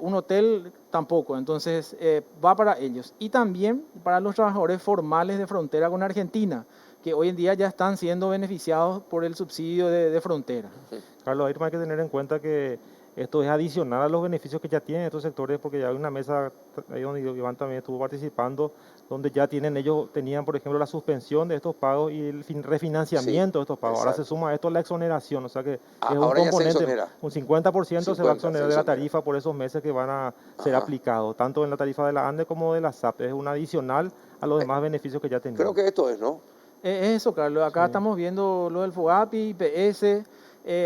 un hotel tampoco, entonces va para ellos. Y también para los trabajadores formales de frontera con Argentina, que hoy en día ya están siendo beneficiados por el subsidio de frontera. Carlos, hay que tener en cuenta que esto es adicional a los beneficios que ya tienen estos sectores, porque ya hay una mesa ahí donde Iván también estuvo participando, donde ya tenían, por ejemplo, la suspensión de estos pagos y el refinanciamiento de estos pagos. Ahora se suma a esto la exoneración, o sea que es un ahora ya se componente, exonera. un 50% se va a exonerar de la exonera. tarifa por esos meses que van a ser aplicados, tanto en la tarifa de la ANDE como de la SAP. Es un adicional a los demás beneficios que ya tenían. Creo que esto es, ¿no? Es eso, Carlos. Acá estamos viendo lo del Fogapi, IPS.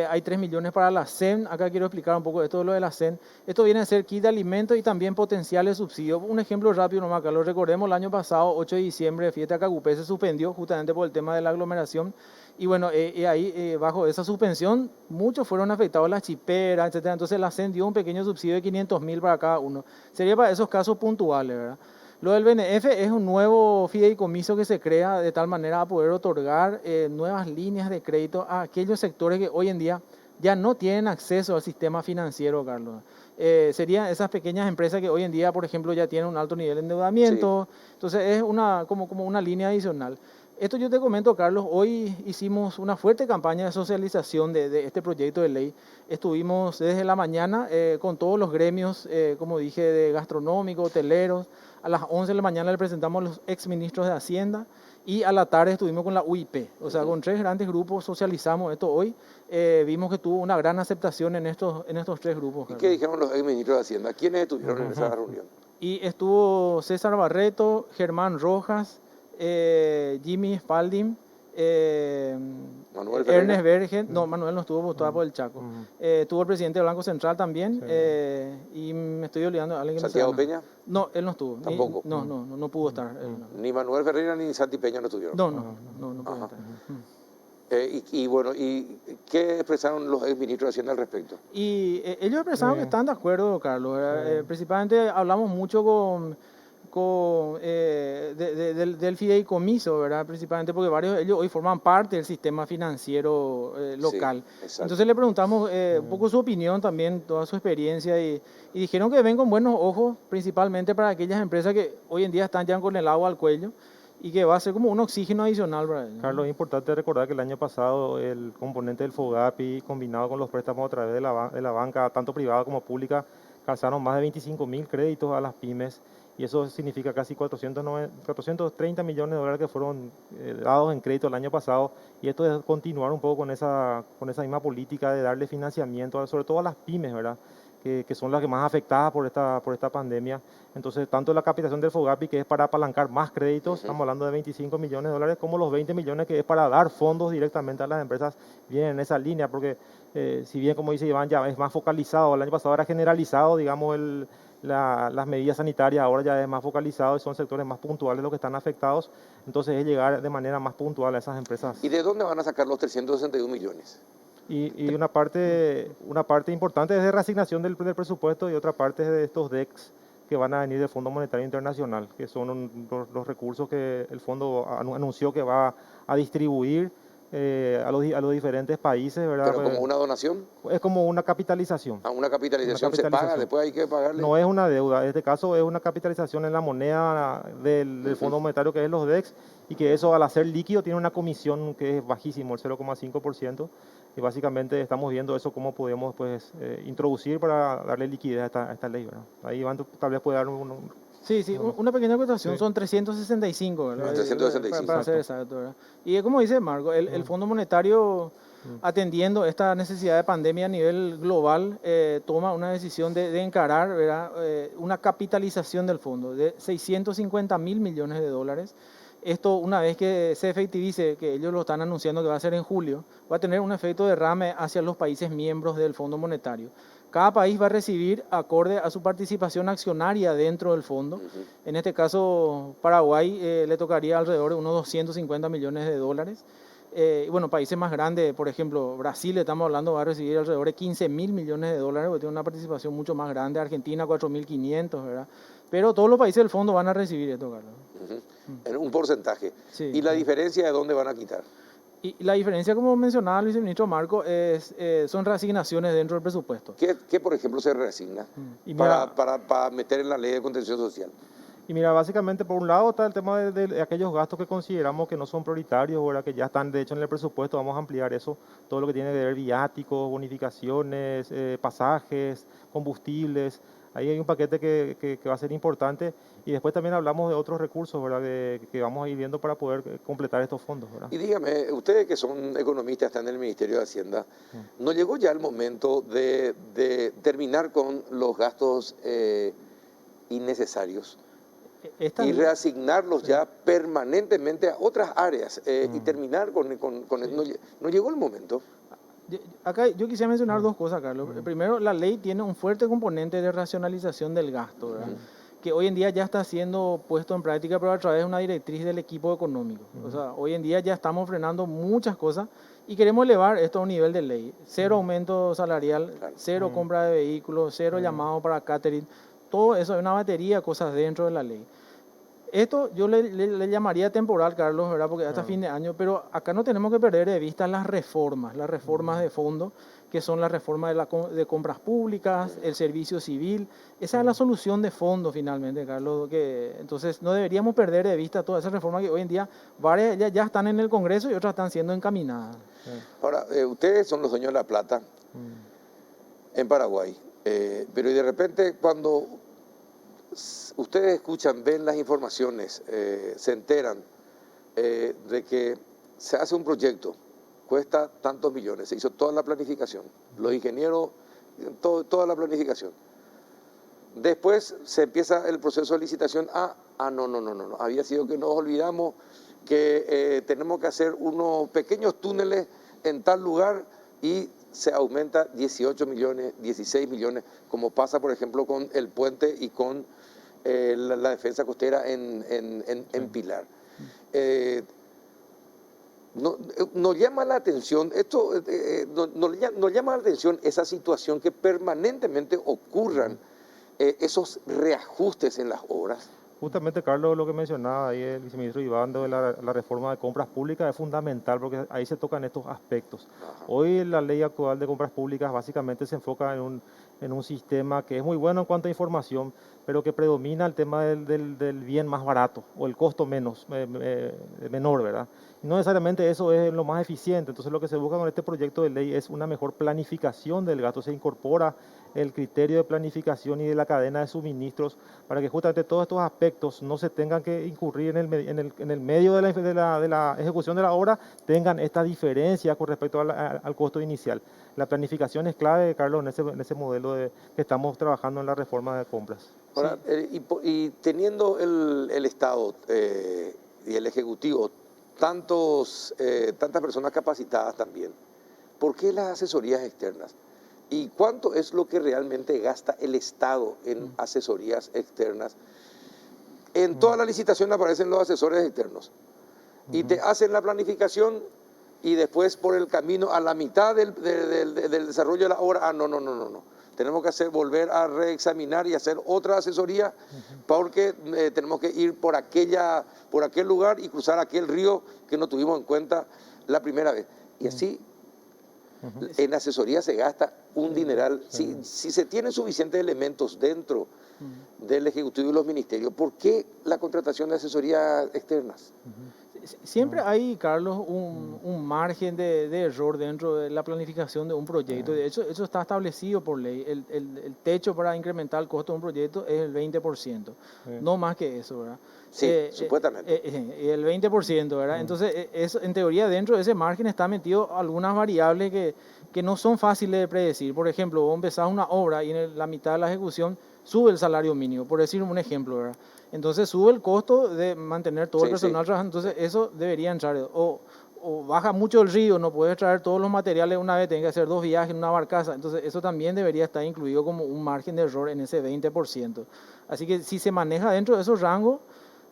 Hay 3 millones para la CEN. Acá quiero explicar un poco esto de lo de la CEN. Esto viene a ser kit de alimentos y también potenciales subsidios. Un ejemplo rápido nomás, Carlos. Recordemos el año pasado, 8 de diciembre, Fiesta Cacupé se suspendió justamente por el tema de la aglomeración. Y bueno, ahí bajo esa suspensión, muchos fueron afectados, las chiperas, etc. Entonces la CEN dio un pequeño subsidio de 500.000 para cada uno. Sería para esos casos puntuales, ¿verdad? Lo del BNF es un nuevo fideicomiso que se crea de tal manera a poder otorgar nuevas líneas de crédito a aquellos sectores que hoy en día ya no tienen acceso al sistema financiero, Carlos. Serían esas pequeñas empresas que hoy en día, por ejemplo, ya tienen un alto nivel de endeudamiento. Sí. Entonces es como una línea adicional. Esto yo te comento, Carlos, hoy hicimos una fuerte campaña de socialización de este proyecto de ley. Estuvimos desde la mañana con todos los gremios, como dije, de gastronómicos, hoteleros. A las 11 de la mañana le presentamos a los exministros de Hacienda y a la tarde estuvimos con la UIP. O sea, con 3 grandes grupos socializamos esto hoy. Vimos que tuvo una gran aceptación en estos 3 grupos. ¿Y Carlos. qué dijeron los exministros de Hacienda? ¿Quiénes estuvieron en esa reunión? Y estuvo César Barreto, Germán Rojas, Jimmy Spalding, Manuel Ferreira. Ernest Bergen, no, Manuel no estuvo, estaba por el Chaco. Tuvo el presidente del Banco Central también, y me estoy olvidando de alguien que ¿Santiago me Peña? No, él no estuvo. Tampoco. No pudo estar. él no. Ni Manuel Ferreira ni Santi Peña no estuvieron. No pudo Ajá. estar. Y bueno, ¿y qué expresaron los exministros de Hacienda al respecto? Y ellos expresaron que están de acuerdo, Carlos. Principalmente hablamos mucho del fideicomiso, ¿verdad? Principalmente porque varios de ellos hoy forman parte del sistema financiero local. Sí, entonces le preguntamos un poco su opinión también, toda su experiencia, y dijeron que ven con buenos ojos, principalmente para aquellas empresas que hoy en día están ya con el agua al cuello, y que va a ser como un oxígeno adicional para ellos. Carlos, es importante recordar que el año pasado el componente del FOGAPI, combinado con los préstamos a través de la banca, tanto privada como pública, calzaron más de 25.000 créditos a las pymes, y eso significa casi 430 millones de dólares que fueron dados en crédito el año pasado, y esto es continuar un poco con esa misma política de darle financiamiento, sobre todo a las pymes, ¿verdad? Que son las que más afectadas por esta pandemia. Entonces, tanto la captación del FOGAPI, que es para apalancar más créditos, estamos hablando de 25 millones de dólares, como los 20 millones que es para dar fondos directamente a las empresas, vienen en esa línea, porque si bien, como dice Iván, ya es más focalizado, el año pasado era generalizado, digamos, las medidas sanitarias, ahora ya es más focalizado y son sectores más puntuales los que están afectados, entonces es llegar de manera más puntual a esas empresas. ¿Y de dónde van a sacar los 361 millones? Y una parte importante es de reasignación del presupuesto, y otra parte es de estos DECs que van a venir del Fondo Monetario Internacional, que son los recursos que el fondo anunció que va a distribuir a los diferentes países, ¿verdad? ¿Pero como una donación? Es como una capitalización. ¿A una capitalización se paga? ¿Después hay que pagarle? No es una deuda, en este caso es una capitalización en la moneda del Fondo Monetario, que es los DECs, y que eso, al hacer líquido, tiene una comisión que es bajísimo, el 0,5%, y básicamente estamos viendo eso, cómo podemos introducir para darle liquidez a esta ley, ¿verdad? Ahí Iván tal vez puede dar Sí, una pequeña acotación, son 365, ¿verdad? 365. Para ser exacto, ¿verdad? Y es como dice Marco, el Fondo Monetario, atendiendo esta necesidad de pandemia a nivel global, toma una decisión de encarar, ¿verdad? Una capitalización del fondo de 650.000 millones de dólares. Esto, una vez que se efectivice, que ellos lo están anunciando que va a ser en julio, va a tener un efecto de derrame hacia los países miembros del Fondo Monetario. Cada país va a recibir acorde a su participación accionaria dentro del fondo. En este caso, Paraguay le tocaría alrededor de unos 250 millones de dólares. Y bueno, países más grandes, por ejemplo, Brasil, estamos hablando, va a recibir alrededor de 15.000 millones de dólares, porque tiene una participación mucho más grande. Argentina, 4.500, ¿verdad? Pero todos los países del fondo van a recibir esto, Carlos. En un porcentaje. Sí. ¿Y la diferencia de dónde van a quitar? Y la diferencia, como mencionaba el viceministro Marco, son reasignaciones dentro del presupuesto. ¿Qué, por ejemplo, se reasigna Y mira, para meter en la ley de contención social? Y mira, básicamente por un lado está el tema de aquellos gastos que consideramos que no son prioritarios, ¿verdad? Que ya están de hecho en el presupuesto, vamos a ampliar eso, todo lo que tiene que ver viáticos, bonificaciones, pasajes, combustibles. Ahí hay un paquete que va a ser importante, y después también hablamos de otros recursos, ¿verdad? Que vamos a ir viendo para poder completar estos fondos, ¿verdad? Y dígame, ustedes que son economistas, están en el Ministerio de Hacienda, ¿no llegó ya el momento de terminar con los gastos innecesarios y reasignarlos ya permanentemente a otras áreas y terminar con ¿no llegó el momento? Acá yo quisiera mencionar dos cosas, Carlos. Primero, la ley tiene un fuerte componente de racionalización del gasto, ¿verdad? Que hoy en día ya está siendo puesto en práctica, pero a través de una directriz del equipo económico. O sea, hoy en día ya estamos frenando muchas cosas y queremos elevar esto a un nivel de ley. Cero aumento salarial, cero compra de vehículos, cero llamado para catering. Todo eso es una batería de cosas dentro de la ley. Esto yo le llamaría temporal, Carlos, ¿verdad? Porque hasta fin de año, pero acá no tenemos que perder de vista las reformas de fondo, que son las reformas de compras públicas, el servicio civil. Esa es la solución de fondo finalmente, Carlos. Entonces no deberíamos perder de vista todas esas reformas que hoy en día varias ya están en el Congreso y otras están siendo encaminadas. Ahora, ustedes son los dueños de la plata en Paraguay, pero y de repente cuando ustedes escuchan, ven las informaciones, se enteran de que se hace un proyecto, cuesta tantos millones, se hizo toda la planificación, los ingenieros, toda la planificación. Después se empieza el proceso de licitación. No, había sido que nos olvidamos que tenemos que hacer unos pequeños túneles en tal lugar y se aumenta 18 millones, 16 millones, como pasa, por ejemplo, con el puente y con la defensa costera en Pilar. Nos llama la atención, nos llama la atención esa situación que permanentemente ocurran esos reajustes en las obras. Justamente, Carlos, lo que mencionaba ahí el viceministro Iván de la reforma de compras públicas es fundamental porque ahí se tocan estos aspectos. Ajá. Hoy la ley actual de compras públicas básicamente se enfoca en un sistema que es muy bueno en cuanto a información, pero que predomina el tema del bien más barato o el costo menor, ¿verdad? Y no necesariamente eso es lo más eficiente. Entonces lo que se busca con este proyecto de ley es una mejor planificación del gasto. Se incorpora el criterio de planificación y de la cadena de suministros para que justamente todos estos aspectos no se tengan que incurrir en el medio de la ejecución de la obra, tengan esta diferencia con respecto al costo inicial. La planificación es clave, Carlos, en ese modelo que estamos trabajando en la reforma de compras. Ahora, y teniendo el Estado y el Ejecutivo tantas personas capacitadas también, ¿por qué las asesorías externas? ¿Y cuánto es lo que realmente gasta el Estado en asesorías externas? En toda la licitación aparecen los asesores externos y te hacen la planificación y después por el camino a la mitad del desarrollo de la obra, no. Tenemos que volver a reexaminar y hacer otra asesoría porque tenemos que ir por aquel lugar y cruzar aquel río que no tuvimos en cuenta la primera vez. Y así en asesoría se gasta un dineral. Si se tienen suficientes elementos dentro del Ejecutivo y los ministerios, ¿por qué la contratación de asesorías externas? Siempre hay, Carlos, un margen de error dentro de la planificación de un proyecto. De hecho, eso está establecido por ley. El techo para incrementar el costo de un proyecto es el 20%, no más que eso, ¿verdad? Sí, supuestamente. El 20%, ¿verdad? Entonces, en teoría, dentro de ese margen está metido algunas variables que no son fáciles de predecir. Por ejemplo, vos empezás una obra y en la mitad de la ejecución sube el salario mínimo, por decir un ejemplo, ¿verdad? Entonces sube el costo de mantener todo el personal trabajando, entonces eso debería entrar. O baja mucho el río, no puedes traer todos los materiales una vez, tienes que hacer 2 viajes en una barcaza, entonces eso también debería estar incluido como un margen de error en ese 20%. Así que si se maneja dentro de esos rangos,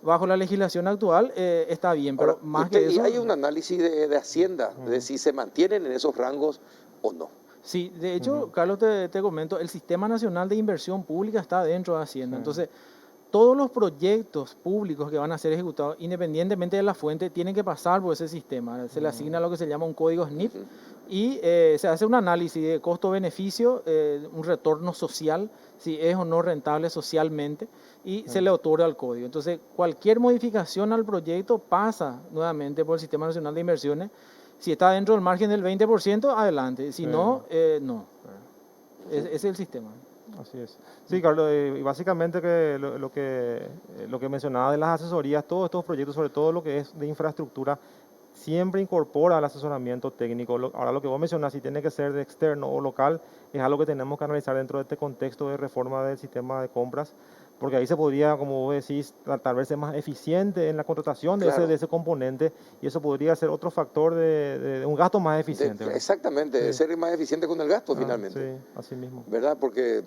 bajo la legislación actual, está bien, pero ahora, más que eso... ¿Hay un análisis de Hacienda de si se mantienen en esos rangos o no? Sí, de hecho, Carlos, te comento, el Sistema Nacional de Inversión Pública está dentro de Hacienda. Entonces, todos los proyectos públicos que van a ser ejecutados, independientemente de la fuente, tienen que pasar por ese sistema. Se le asigna lo que se llama un código SNIP y se hace un análisis de costo-beneficio, un retorno social, si es o no rentable socialmente, y se le otorga el código. Entonces, cualquier modificación al proyecto pasa nuevamente por el Sistema Nacional de Inversiones. Si está dentro del margen del 20%, adelante. Si no, no. Ese es el sistema. Así es. Sí, Carlos, y básicamente lo que mencionaba de las asesorías, todos estos proyectos, sobre todo lo que es de infraestructura, siempre incorpora el asesoramiento técnico. Ahora lo que vos mencionás, si tiene que ser de externo o local, es algo que tenemos que analizar dentro de este contexto de reforma del sistema de compras, porque ahí se podría, como vos decís, tal vez ser más eficiente en la contratación de ese componente, y eso podría ser otro factor de un gasto más eficiente. Exactamente, de ser más eficiente con el gasto finalmente. Sí, así mismo. ¿Verdad? Porque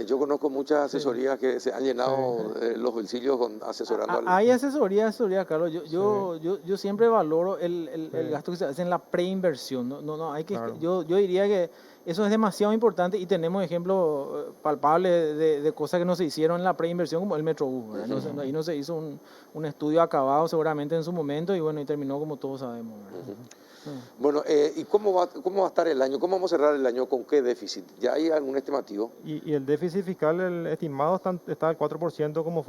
yo conozco muchas asesorías que se han llenado los bolsillos asesorando al... Hay asesoría, Carlos. Yo siempre valoro el gasto que se hace en la preinversión. No, hay que, yo diría que eso es demasiado importante y tenemos ejemplos palpables de cosas que no se hicieron en la preinversión, como el Metrobús. Ahí no se hizo un estudio acabado seguramente en su momento y bueno, y terminó como todos sabemos. Bueno, ¿y cómo va a estar el año? ¿Cómo vamos a cerrar el año? ¿Con qué déficit? ¿Ya hay algún estimativo? Y el déficit fiscal, el estimado está al 4%, como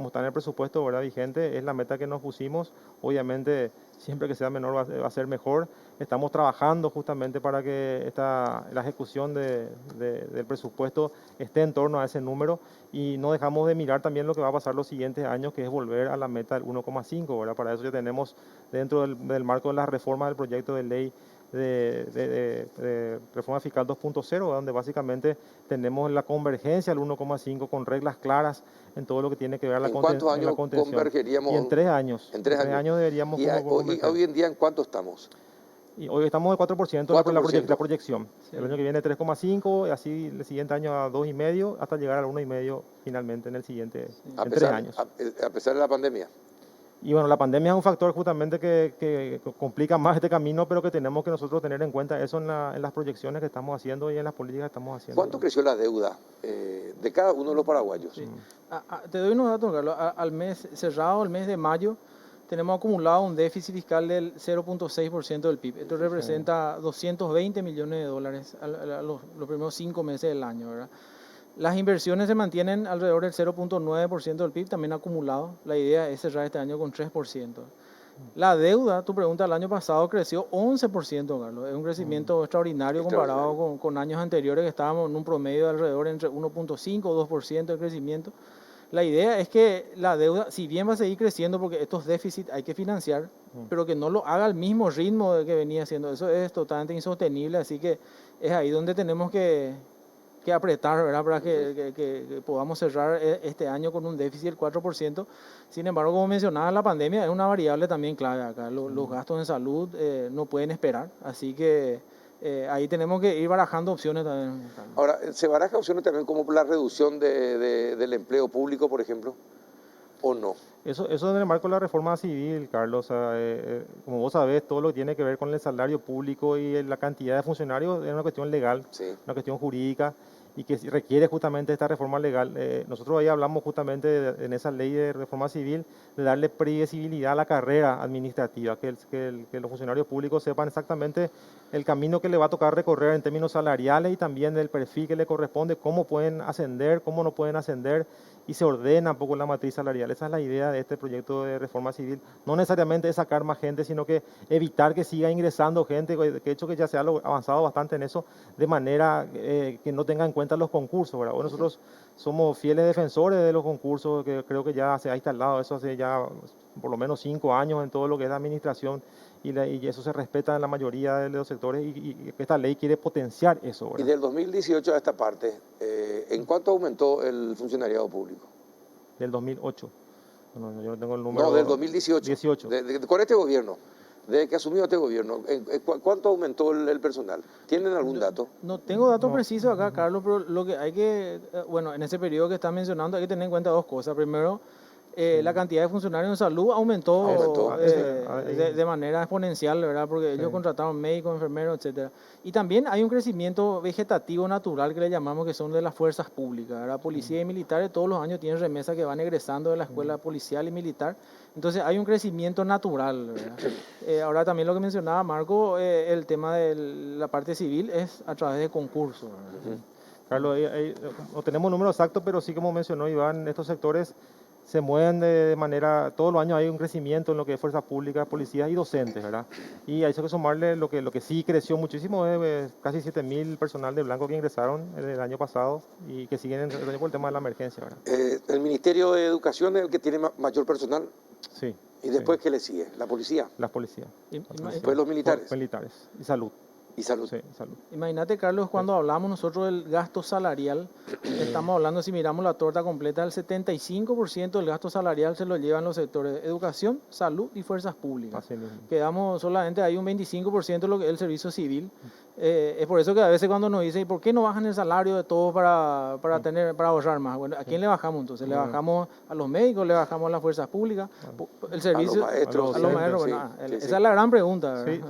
está en el presupuesto, ¿verdad? Vigente, es la meta que nos pusimos. Obviamente, siempre que sea menor va a ser mejor. Estamos trabajando justamente para que la ejecución del presupuesto esté en torno a ese número y no dejamos de mirar también lo que va a pasar los siguientes años, que es volver a la meta del 1,5, ¿verdad? Para eso ya tenemos dentro del marco de la reforma del proyecto de ley de reforma fiscal 2.0, donde básicamente tenemos la convergencia al 1,5 con reglas claras en todo lo que tiene que ver ¿En cuántos en la años contención. convergeríamos? Y en 3 años. En 3 años deberíamos ¿Y converger. hoy en día en cuánto estamos? Y hoy estamos en 4%, 4%. La proyección. Sí. El año que viene 3,5, y así el siguiente año a 2,5, hasta llegar al 1,5 finalmente en el siguiente, en 3 años. A pesar de la pandemia. Y bueno, la pandemia es un factor justamente que complica más este camino, pero que tenemos que nosotros tener en cuenta eso en las proyecciones que estamos haciendo y en las políticas que estamos haciendo. ¿Cuánto creció la deuda de cada uno de los paraguayos? Sí. Te doy unos datos, Carlos. Al mes cerrado, el mes de mayo, tenemos acumulado un déficit fiscal del 0.6% del PIB. Esto representa 220 millones de dólares a los primeros 5 meses del año, ¿verdad? Las inversiones se mantienen alrededor del 0.9% del PIB, también acumulado. La idea es cerrar este año con 3%. La deuda, tu pregunta, el año pasado creció 11%, Carlos. Es un crecimiento extraordinario comparado con años anteriores, que estábamos en un promedio de alrededor entre 1.5 o 2% de crecimiento. La idea es que la deuda, si bien va a seguir creciendo porque estos déficits hay que financiar, pero que no lo haga al mismo ritmo de que venía haciendo. Eso es totalmente insostenible, así que es ahí donde tenemos que apretar, ¿verdad? Para que podamos cerrar este año con un déficit del 4%. Sin embargo, como mencionaba, la pandemia es una variable también clave acá. Los gastos en salud no pueden esperar, así que ahí tenemos que ir barajando opciones también. Ahora, ¿se baraja opciones también como la reducción del empleo público, por ejemplo? ¿O no? Eso en el marco de la reforma civil, Carlos. Como vos sabés, todo lo que tiene que ver con el salario público y la cantidad de funcionarios es una cuestión legal, Sí. una cuestión jurídica, y que requiere justamente esta reforma legal. Nosotros ahí hablamos justamente en esa ley de reforma civil de darle previsibilidad a la carrera administrativa, que los funcionarios públicos sepan exactamente el camino que le va a tocar recorrer en términos salariales y también del perfil que le corresponde, cómo pueden ascender, cómo no pueden ascender, y se ordena un poco la matriz salarial. Esa es la idea de este proyecto de reforma civil. No necesariamente es sacar más gente, sino que evitar que siga ingresando gente, que de hecho que ya se ha avanzado bastante en eso, de manera que no tenga en cuenta los concursos, ¿verdad? Bueno, nosotros somos fieles defensores de los concursos, que creo que ya se ha instalado eso hace ya por lo menos 5 años en todo lo que es la administración, y eso se respeta en la mayoría de los sectores, y esta ley quiere potenciar eso, ¿verdad? Y del 2018 a esta parte, ¿en cuánto aumentó el funcionariado público? Del 2008. No, yo no tengo el número. No, del 2018. 18. Con este gobierno, desde que asumió este gobierno, ¿cuánto aumentó el personal? ¿Tienen algún dato? No tengo datos No. precisos acá, Carlos, pero lo que hay que, bueno, en ese periodo que estás mencionando hay que tener en cuenta dos cosas. Primero, la cantidad de funcionarios en salud aumentó, de manera exponencial, ¿verdad? Porque ellos contrataron médicos, enfermeros, etcétera. Y también hay un crecimiento vegetativo natural que le llamamos, que son de las fuerzas públicas, ¿verdad? Policía y militares todos los años tienen remesas que van egresando de la escuela policial y militar. Entonces hay un crecimiento natural, ¿verdad? Ahora también lo que mencionaba Marco, el tema de la parte civil es a través de concursos, ¿verdad? Carlos, no tenemos números exactos, pero sí, como mencionó Iván, estos sectores se mueven de manera, todos los años hay un crecimiento en lo que es fuerzas públicas, policías y docentes, ¿verdad? Y hay que sumarle lo que sí creció muchísimo, es casi 7.000 personal de blanco que ingresaron el año pasado y que siguen el año por el tema de la emergencia, ¿verdad? ¿El Ministerio de Educación es el que tiene mayor personal? Sí. ¿Y después sí. qué le sigue? ¿La policía? Las policías. Después los militares. Militares y salud. Y salud. Sí, salud. Imagínate, Carlos, cuando hablamos nosotros del gasto salarial, estamos hablando, si miramos la torta completa, el 75% del gasto salarial se lo llevan los sectores de educación, salud y fuerzas públicas. Así mismo. Quedamos solamente ahí un 25% de lo que es el servicio civil. Es por eso que a veces cuando nos dicen, ¿y por qué no bajan el salario de todos para ahorrar más? Bueno, ¿a quién le bajamos entonces? ¿Le bajamos a los médicos? ¿Le bajamos a las fuerzas públicas? El servicio, a los maestros. sí, Bueno, sí, esa sí. es la gran pregunta, ¿verdad? Sí.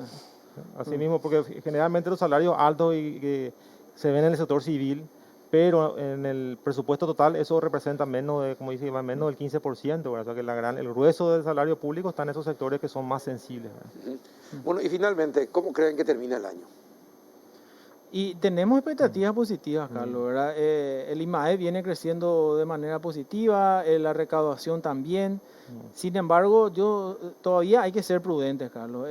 Así mismo, porque generalmente los salarios altos y que se ven en el sector civil, pero en el presupuesto total eso representa menos de, como dice Iván, menos del 15%, ¿verdad? O sea que el grueso del salario público está en esos sectores que son más sensibles, ¿verdad? Bueno, y finalmente, ¿cómo creen que termina el año? Y tenemos expectativas positivas, Carlos, ¿verdad? El IMAE viene creciendo de manera positiva, la recaudación también. Sin embargo, todavía hay que ser prudentes, Carlos.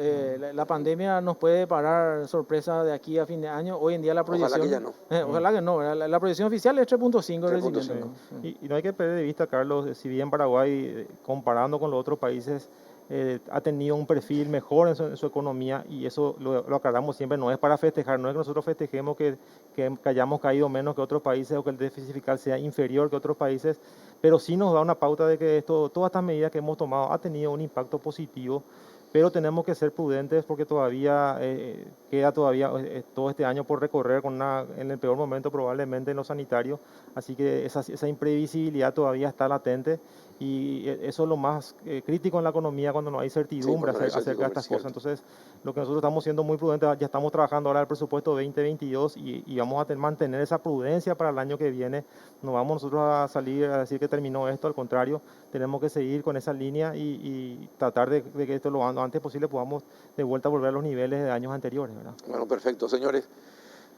La pandemia nos puede parar sorpresa de aquí a fin de año. Hoy en día la proyección... Ojalá que ya no. Ojalá que no, ¿verdad? La proyección oficial es 3.5 de 3.5. crecimiento. Y no hay que perder de vista, Carlos, si bien Paraguay, comparando con los otros países, ha tenido un perfil mejor en su economía, y eso lo aclaramos siempre, no es para festejar, no es que nosotros festejemos que hayamos caído menos que otros países o que el déficit fiscal sea inferior que otros países, pero sí nos da una pauta de que todas estas medidas que hemos tomado ha tenido un impacto positivo, pero tenemos que ser prudentes porque todavía queda todo este año por recorrer en el peor momento probablemente en lo sanitario, así que esa imprevisibilidad todavía está latente, y eso es lo más crítico en la economía cuando no hay certidumbre acerca de estas cosas. Entonces, lo que nosotros estamos siendo muy prudentes, ya estamos trabajando ahora el presupuesto 2022 y vamos a mantener esa prudencia para el año que viene. No vamos nosotros a salir a decir que terminó esto, al contrario, tenemos que seguir con esa línea y tratar de que esto lo antes posible podamos de vuelta volver a los niveles de años anteriores, ¿verdad? Bueno, perfecto, señores.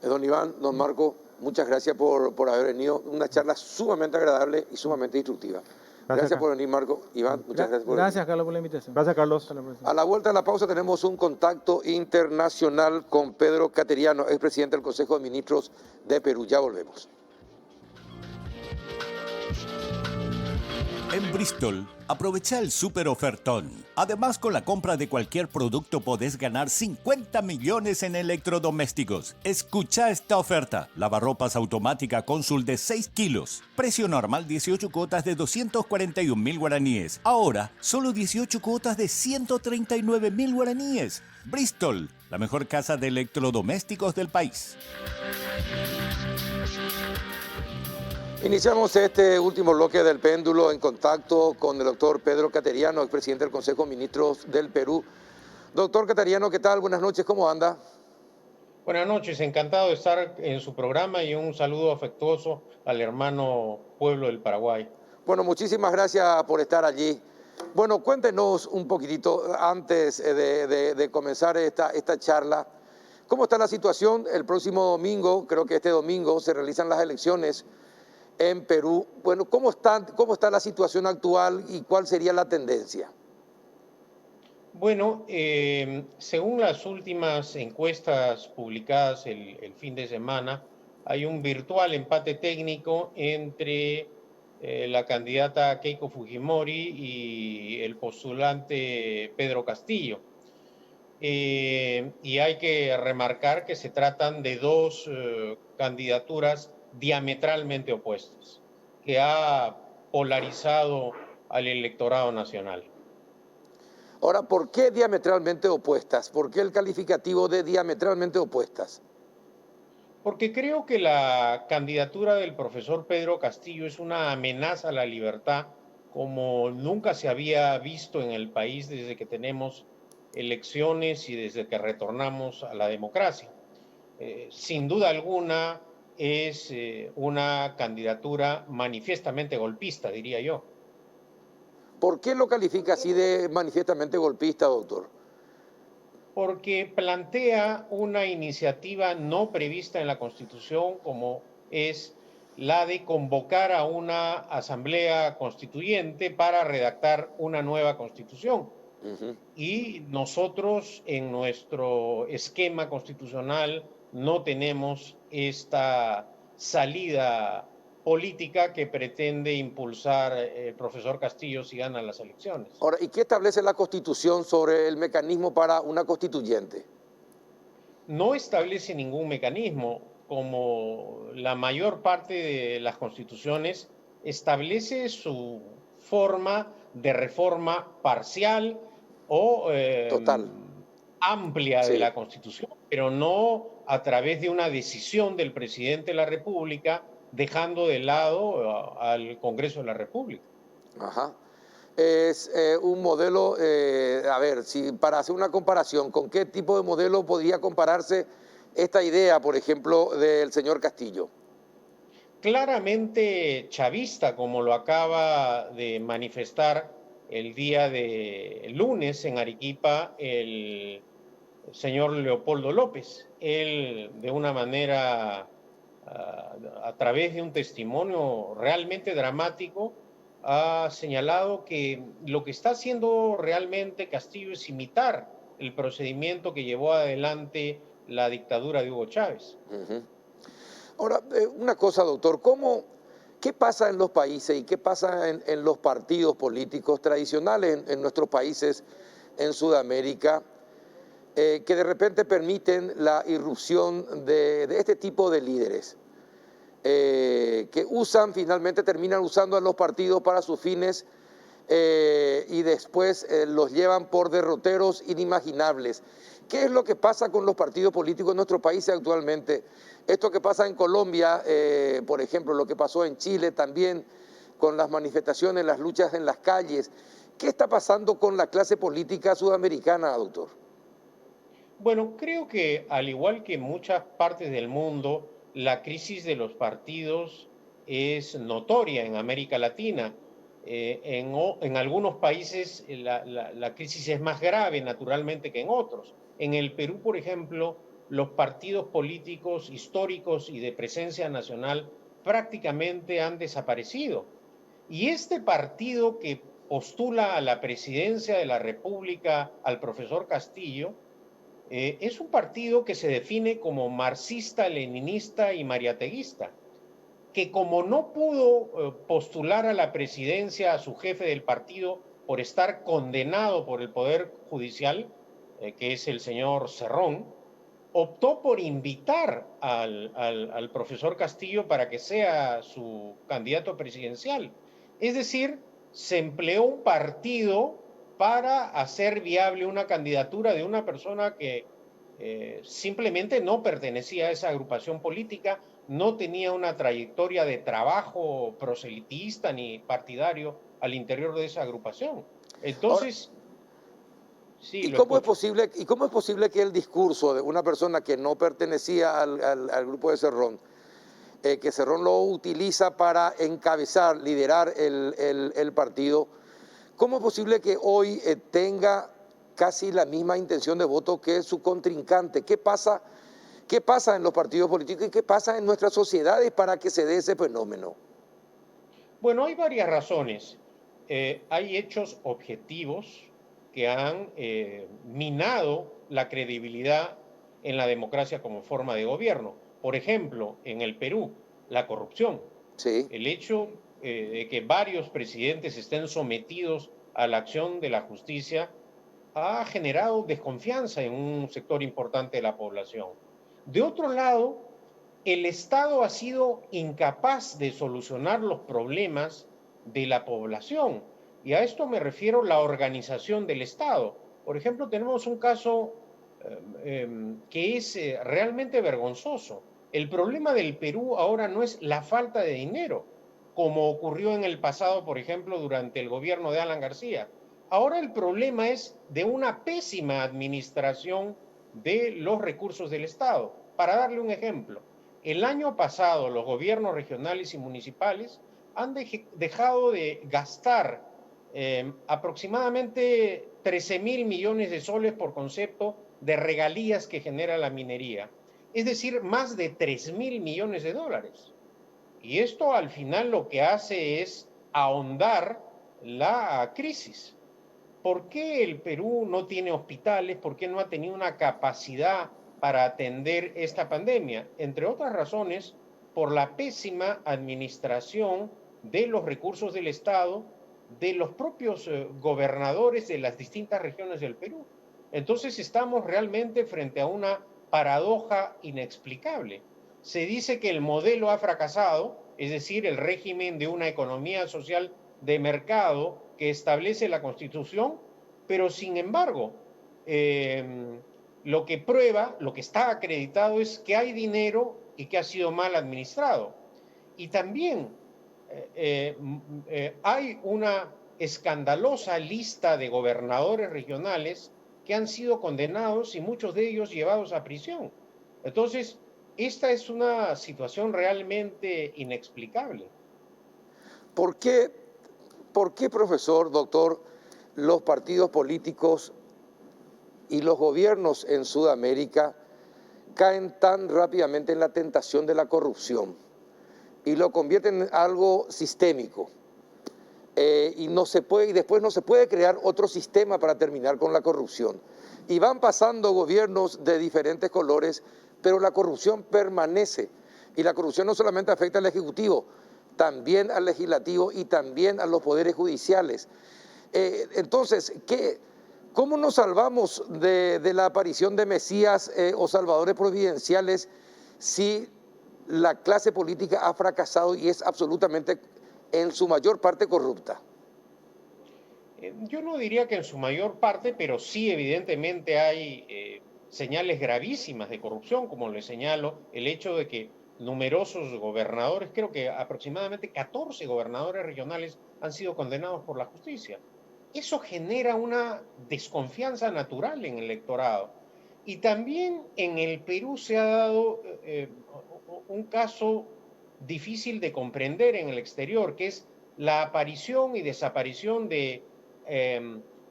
Don Iván, don Marco, muchas gracias por haber venido. Una charla sumamente agradable y sumamente instructiva. Gracias por venir, Marco. Iván, muchas gracias por venir. Gracias, Carlos, por la invitación. Gracias, Carlos. A la vuelta de la pausa tenemos un contacto internacional con Pedro Cateriano, expresidente del Consejo de Ministros de Perú. Ya volvemos. En Bristol, aprovecha el super ofertón. Además, con la compra de cualquier producto podés ganar 50 millones en electrodomésticos. Escucha esta oferta. Lavarropas automática Consul de 6 kilos. Precio normal 18 cuotas de 241.000 guaraníes. Ahora, solo 18 cuotas de 139.000 guaraníes. Bristol, la mejor casa de electrodomésticos del país. Iniciamos este último bloque del péndulo en contacto con el doctor Pedro Cateriano, expresidente del Consejo de Ministros del Perú. Doctor Cateriano, ¿qué tal? Buenas noches, ¿cómo anda? Buenas noches, encantado de estar en su programa y un saludo afectuoso al hermano pueblo del Paraguay. Bueno, muchísimas gracias por estar allí. Bueno, cuéntenos un poquitito antes de comenzar esta charla. ¿Cómo está la situación? El próximo domingo, creo que este domingo, se realizan las elecciones en Perú. Bueno, ¿cómo está la situación actual y cuál sería la tendencia? Bueno, según las últimas encuestas publicadas el fin de semana, hay un virtual empate técnico entre la candidata Keiko Fujimori y el postulante Pedro Castillo. Y hay que remarcar que se tratan de dos candidaturas diametralmente opuestas, que ha polarizado al electorado nacional. Ahora, ¿por qué diametralmente opuestas? ¿Por qué el calificativo de diametralmente opuestas? Porque creo que la candidatura del profesor Pedro Castillo es una amenaza a la libertad como nunca se había visto en el país desde que tenemos elecciones y desde que retornamos a la democracia. Sin duda alguna es una candidatura manifiestamente golpista, diría yo. ¿Por qué lo califica así de manifiestamente golpista, doctor? Porque plantea una iniciativa no prevista en la Constitución, como es la de convocar a una asamblea constituyente para redactar una nueva Constitución. Y nosotros en nuestro esquema constitucional no tenemos esta salida política que pretende impulsar el profesor Castillo si gana las elecciones. Ahora, ¿y qué establece la Constitución sobre el mecanismo para una constituyente? No establece ningún mecanismo, como la mayor parte de las constituciones establece su forma de reforma parcial o Total. amplia Sí. de la Constitución, pero no a través de una decisión del presidente de la República, dejando de lado al Congreso de la República. Ajá. Es un modelo, a ver, para hacer una comparación, ¿con qué tipo de modelo podría compararse esta idea, por ejemplo, del señor Castillo? Claramente chavista, como lo acaba de manifestar el día de lunes en Arequipa el señor Leopoldo López. Él, de una manera, a través de un testimonio realmente dramático, ha señalado que lo que está haciendo realmente Castillo es imitar el procedimiento que llevó adelante la dictadura de Hugo Chávez. Ahora, una cosa, doctor, ¿Qué pasa en los países y qué pasa en los partidos políticos tradicionales en nuestros países en Sudamérica que de repente permiten la irrupción de este tipo de líderes? Que finalmente terminan usando a los partidos para sus fines y después los llevan por derroteros inimaginables. ¿Qué es lo que pasa con los partidos políticos en nuestro país actualmente? Esto que pasa en Colombia, por ejemplo, lo que pasó en Chile también, con las manifestaciones, las luchas en las calles. ¿Qué está pasando con la clase política sudamericana, doctor? Bueno, creo que al igual que en muchas partes del mundo, la crisis de los partidos es notoria en América Latina. En algunos países la crisis es más grave, naturalmente, que en otros. En el Perú, por ejemplo, los partidos políticos históricos y de presencia nacional prácticamente han desaparecido. Y este partido que postula a la presidencia de la República al profesor Castillo, es un partido que se define como marxista, leninista y mariateguista, que como no pudo postular a la presidencia a su jefe del partido por estar condenado por el Poder Judicial, que es el señor Cerrón, optó por invitar al profesor Castillo para que sea su candidato presidencial. Es decir, se empleó un partido para hacer viable una candidatura de una persona que simplemente no pertenecía a esa agrupación política, no tenía una trayectoria de trabajo proselitista ni partidario al interior de esa agrupación. Entonces, sí, ¿Y cómo es posible que el discurso de una persona que no pertenecía al grupo de Cerrón, que Cerrón lo utiliza para encabezar, liderar el partido, cómo es posible que hoy tenga casi la misma intención de voto que su contrincante? ¿Qué pasa en los partidos políticos y qué pasa en nuestras sociedades para que se dé ese fenómeno? Bueno, hay varias razones. Hay hechos objetivos que han minado la credibilidad en la democracia como forma de gobierno. Por ejemplo, en el Perú, la corrupción. Sí. El hecho de que varios presidentes estén sometidos a la acción de la justicia ha generado desconfianza en un sector importante de la población. De otro lado, el Estado ha sido incapaz de solucionar los problemas de la población. Y a esto me refiero la organización del Estado. Por ejemplo, tenemos un caso que es realmente vergonzoso. El problema del Perú ahora no es la falta de dinero, como ocurrió en el pasado, por ejemplo, durante el gobierno de Alan García. Ahora el problema es de una pésima administración de los recursos del Estado. Para darle un ejemplo, el año pasado los gobiernos regionales y municipales han dejado de gastar aproximadamente 13.000 millones de soles por concepto de regalías que genera la minería. Es decir, más de 3.000 millones de dólares. Y esto al final lo que hace es ahondar la crisis. ¿Por qué el Perú no tiene hospitales? ¿Por qué no ha tenido una capacidad para atender esta pandemia? Entre otras razones, por la pésima administración de los recursos del Estado, de los propios gobernadores de las distintas regiones del Perú. Entonces estamos realmente frente a una paradoja inexplicable. Se dice que el modelo ha fracasado, es decir, el régimen de una economía social de mercado que establece la Constitución, pero sin embargo, lo que prueba, lo que está acreditado es que hay dinero y que ha sido mal administrado. Y también hay una escandalosa lista de gobernadores regionales que han sido condenados y muchos de ellos llevados a prisión. Entonces, esta es una situación realmente inexplicable. ¿Por qué, profesor, doctor, los partidos políticos y los gobiernos en Sudamérica caen tan rápidamente en la tentación de la corrupción y lo convierten en algo sistémico? Y después no se puede crear otro sistema para terminar con la corrupción. Y van pasando gobiernos de diferentes colores, pero la corrupción permanece. Y la corrupción no solamente afecta al Ejecutivo, también al legislativo y también a los poderes judiciales. Entonces, ¿cómo nos salvamos de la aparición de mesías o salvadores providenciales si la clase política ha fracasado y es absolutamente, en su mayor parte, corrupta? Yo no diría que en su mayor parte, pero sí evidentemente hay señales gravísimas de corrupción, como le señalo, el hecho de que numerosos gobernadores, creo que aproximadamente 14 gobernadores regionales han sido condenados por la justicia. Eso genera una desconfianza natural en el electorado. Y también en el Perú se ha dado un caso difícil de comprender en el exterior, que es la aparición y desaparición de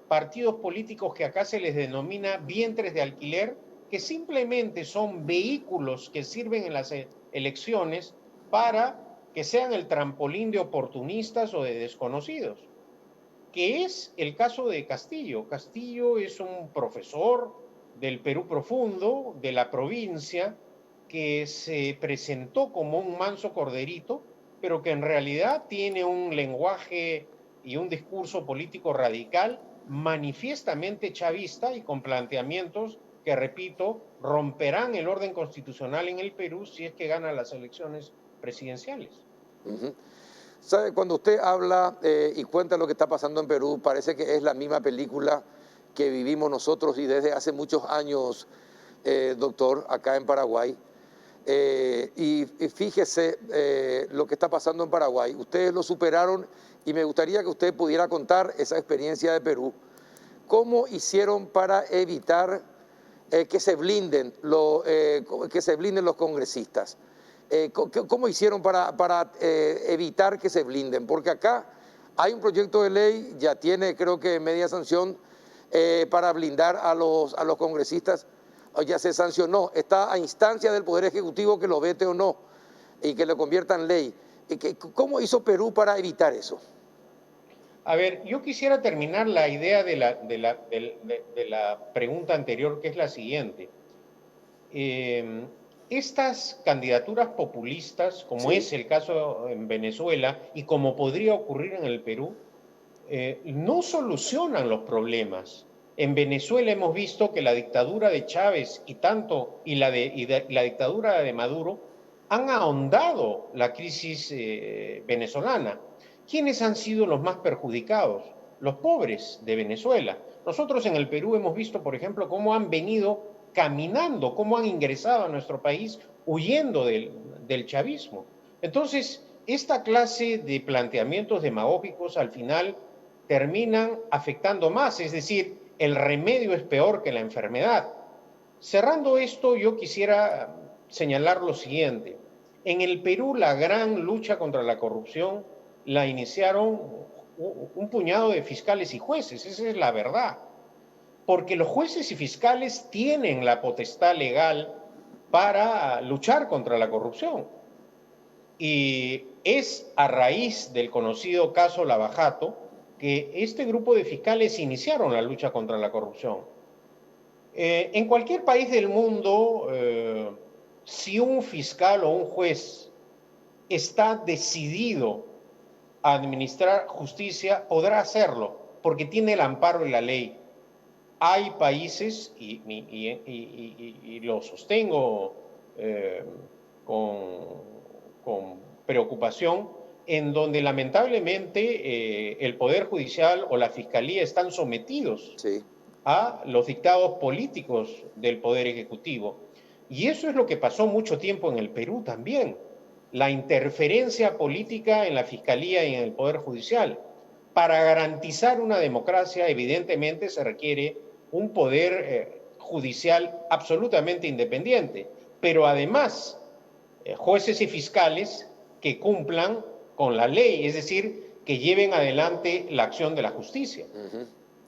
partidos políticos que acá se les denomina vientres de alquiler, que simplemente son vehículos que sirven en las elecciones para que sean el trampolín de oportunistas o de desconocidos, que es el caso de Castillo. Castillo es un profesor del Perú profundo, de la provincia, que se presentó como un manso corderito, pero que en realidad tiene un lenguaje y un discurso político radical manifiestamente chavista y con planteamientos que, repito, romperán el orden constitucional en el Perú si es que gana las elecciones presidenciales. ¿Sabe? Cuando usted habla y cuenta lo que está pasando en Perú, parece que es la misma película que vivimos nosotros y desde hace muchos años, doctor, acá en Paraguay. Y fíjese lo que está pasando en Paraguay. Ustedes lo superaron y me gustaría que usted pudiera contar esa experiencia de Perú. ¿Cómo hicieron para evitar que se blinden los congresistas? ¿Cómo hicieron para evitar que se blinden? Porque acá hay un proyecto de ley, ya tiene creo que media sanción para blindar a los congresistas. Ya se sancionó, está a instancia del Poder Ejecutivo que lo vete o no y que lo convierta en ley. ¿Cómo hizo Perú para evitar eso? A ver, yo quisiera terminar la idea de la pregunta anterior, que es la siguiente. Estas candidaturas populistas, como Sí. es el caso en Venezuela y como podría ocurrir en el Perú, no solucionan los problemas. En Venezuela hemos visto que la dictadura de Chávez y la dictadura de Maduro han ahondado la crisis venezolana. ¿Quiénes han sido los más perjudicados? Los pobres de Venezuela. Nosotros en el Perú hemos visto, por ejemplo, cómo han venido caminando, cómo han ingresado a nuestro país huyendo del chavismo. Entonces, esta clase de planteamientos demagógicos al final terminan afectando más, es decir, el remedio es peor que la enfermedad. Cerrando esto, yo quisiera señalar lo siguiente. En el Perú, la gran lucha contra la corrupción la iniciaron un puñado de fiscales y jueces, esa es la verdad. Porque los jueces y fiscales tienen la potestad legal para luchar contra la corrupción. Y es a raíz del conocido caso Lavajato que este grupo de fiscales iniciaron la lucha contra la corrupción. En cualquier país del mundo, si un fiscal o un juez está decidido a administrar justicia, podrá hacerlo, porque tiene el amparo de la ley. Hay países, y lo sostengo con preocupación, en donde lamentablemente el Poder Judicial o la Fiscalía están sometidos a los dictados políticos del Poder Ejecutivo. Y eso es lo que pasó mucho tiempo en el Perú también. La interferencia política en la Fiscalía y en el Poder Judicial. Para garantizar una democracia, evidentemente, se requiere un poder judicial absolutamente independiente, pero además jueces y fiscales que cumplan con la ley, es decir, que lleven adelante la acción de la justicia.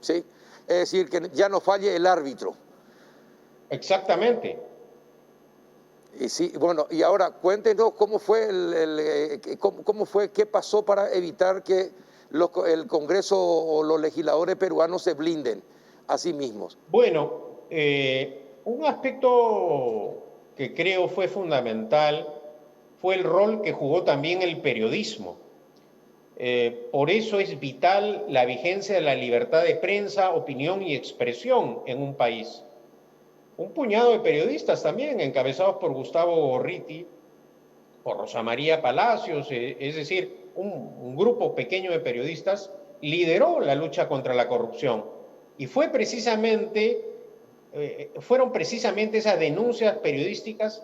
Sí, es decir, que ya no falle el árbitro. Exactamente. Y sí, bueno, y ahora cuéntenos cómo fue, qué pasó para evitar que el Congreso o los legisladores peruanos se blinden a sí mismos. Bueno, un aspecto que creo fue fundamental fue el rol que jugó también el periodismo. Por eso es vital la vigencia de la libertad de prensa, opinión y expresión en un país. Un puñado de periodistas también, encabezados por Gustavo Gorriti, por Rosa María Palacios, es decir, un grupo pequeño de periodistas lideró la lucha contra la corrupción. Y fueron precisamente esas denuncias periodísticas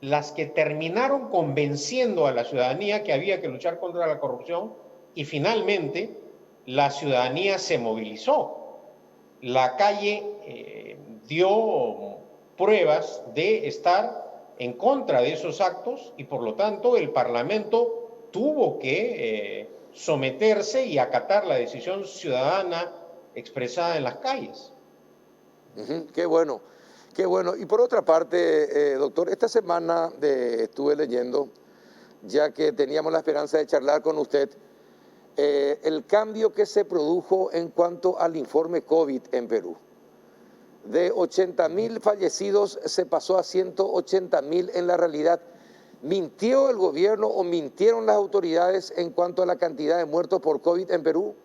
las que terminaron convenciendo a la ciudadanía que había que luchar contra la corrupción, y finalmente la ciudadanía se movilizó. La calle dio pruebas de estar en contra de esos actos y por lo tanto el Parlamento tuvo que someterse y acatar la decisión ciudadana expresada en las calles. Qué bueno, qué bueno. Y por otra parte, doctor, esta semana estuve leyendo, ya que teníamos la esperanza de charlar con usted, el cambio que se produjo en cuanto al informe COVID en Perú. De 80.000 fallecidos se pasó a 180.000 en la realidad. ¿Mintió el gobierno o mintieron las autoridades en cuanto a la cantidad de muertos por COVID en Perú?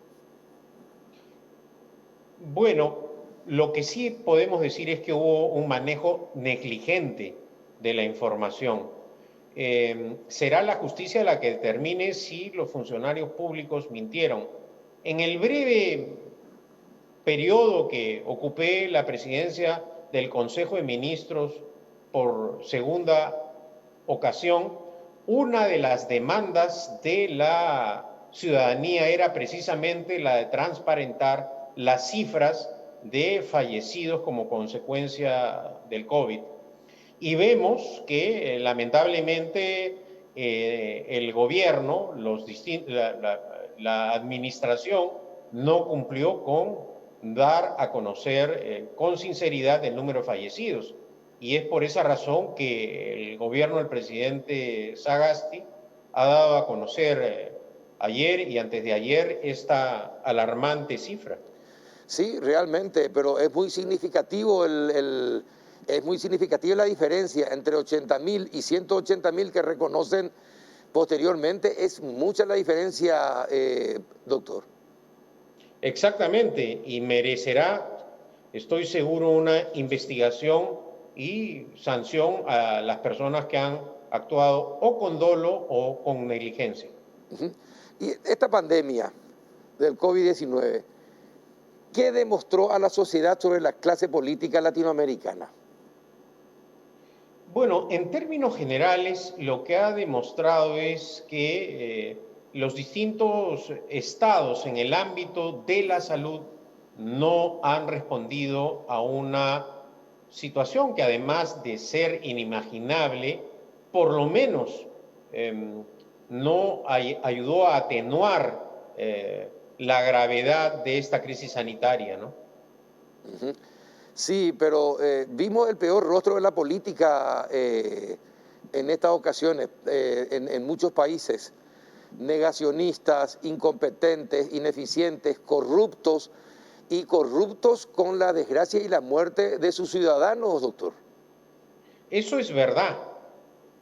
Bueno, lo que sí podemos decir es que hubo un manejo negligente de la información. Será la justicia la que determine si los funcionarios públicos mintieron. En el breve periodo que ocupé la presidencia del Consejo de Ministros por segunda ocasión, una de las demandas de la ciudadanía era precisamente la de transparentar las cifras de fallecidos como consecuencia del COVID. Y vemos que lamentablemente el gobierno, la administración no cumplió con dar a conocer con sinceridad el número de fallecidos. Y es por esa razón que el gobierno del presidente Sagasti ha dado a conocer ayer y antes de ayer esta alarmante cifra. Sí, realmente, pero es muy significativo es muy significativa la diferencia entre 80.000 y 180.000 que reconocen posteriormente. Es mucha la diferencia, doctor. Exactamente, y merecerá, estoy seguro, una investigación y sanción a las personas que han actuado o con dolo o con negligencia. Y esta pandemia del COVID-19, ¿qué demostró a la sociedad sobre la clase política latinoamericana? Bueno, en términos generales, lo que ha demostrado es que los distintos estados en el ámbito de la salud no han respondido a una situación que, además de ser inimaginable, por lo menos no ayudó a atenuar la gravedad de esta crisis sanitaria, ¿no? Sí, pero vimos el peor rostro de la política en estas ocasiones, en muchos países. Negacionistas, incompetentes, ineficientes, corruptos y corruptos con la desgracia y la muerte de sus ciudadanos, doctor. Eso es verdad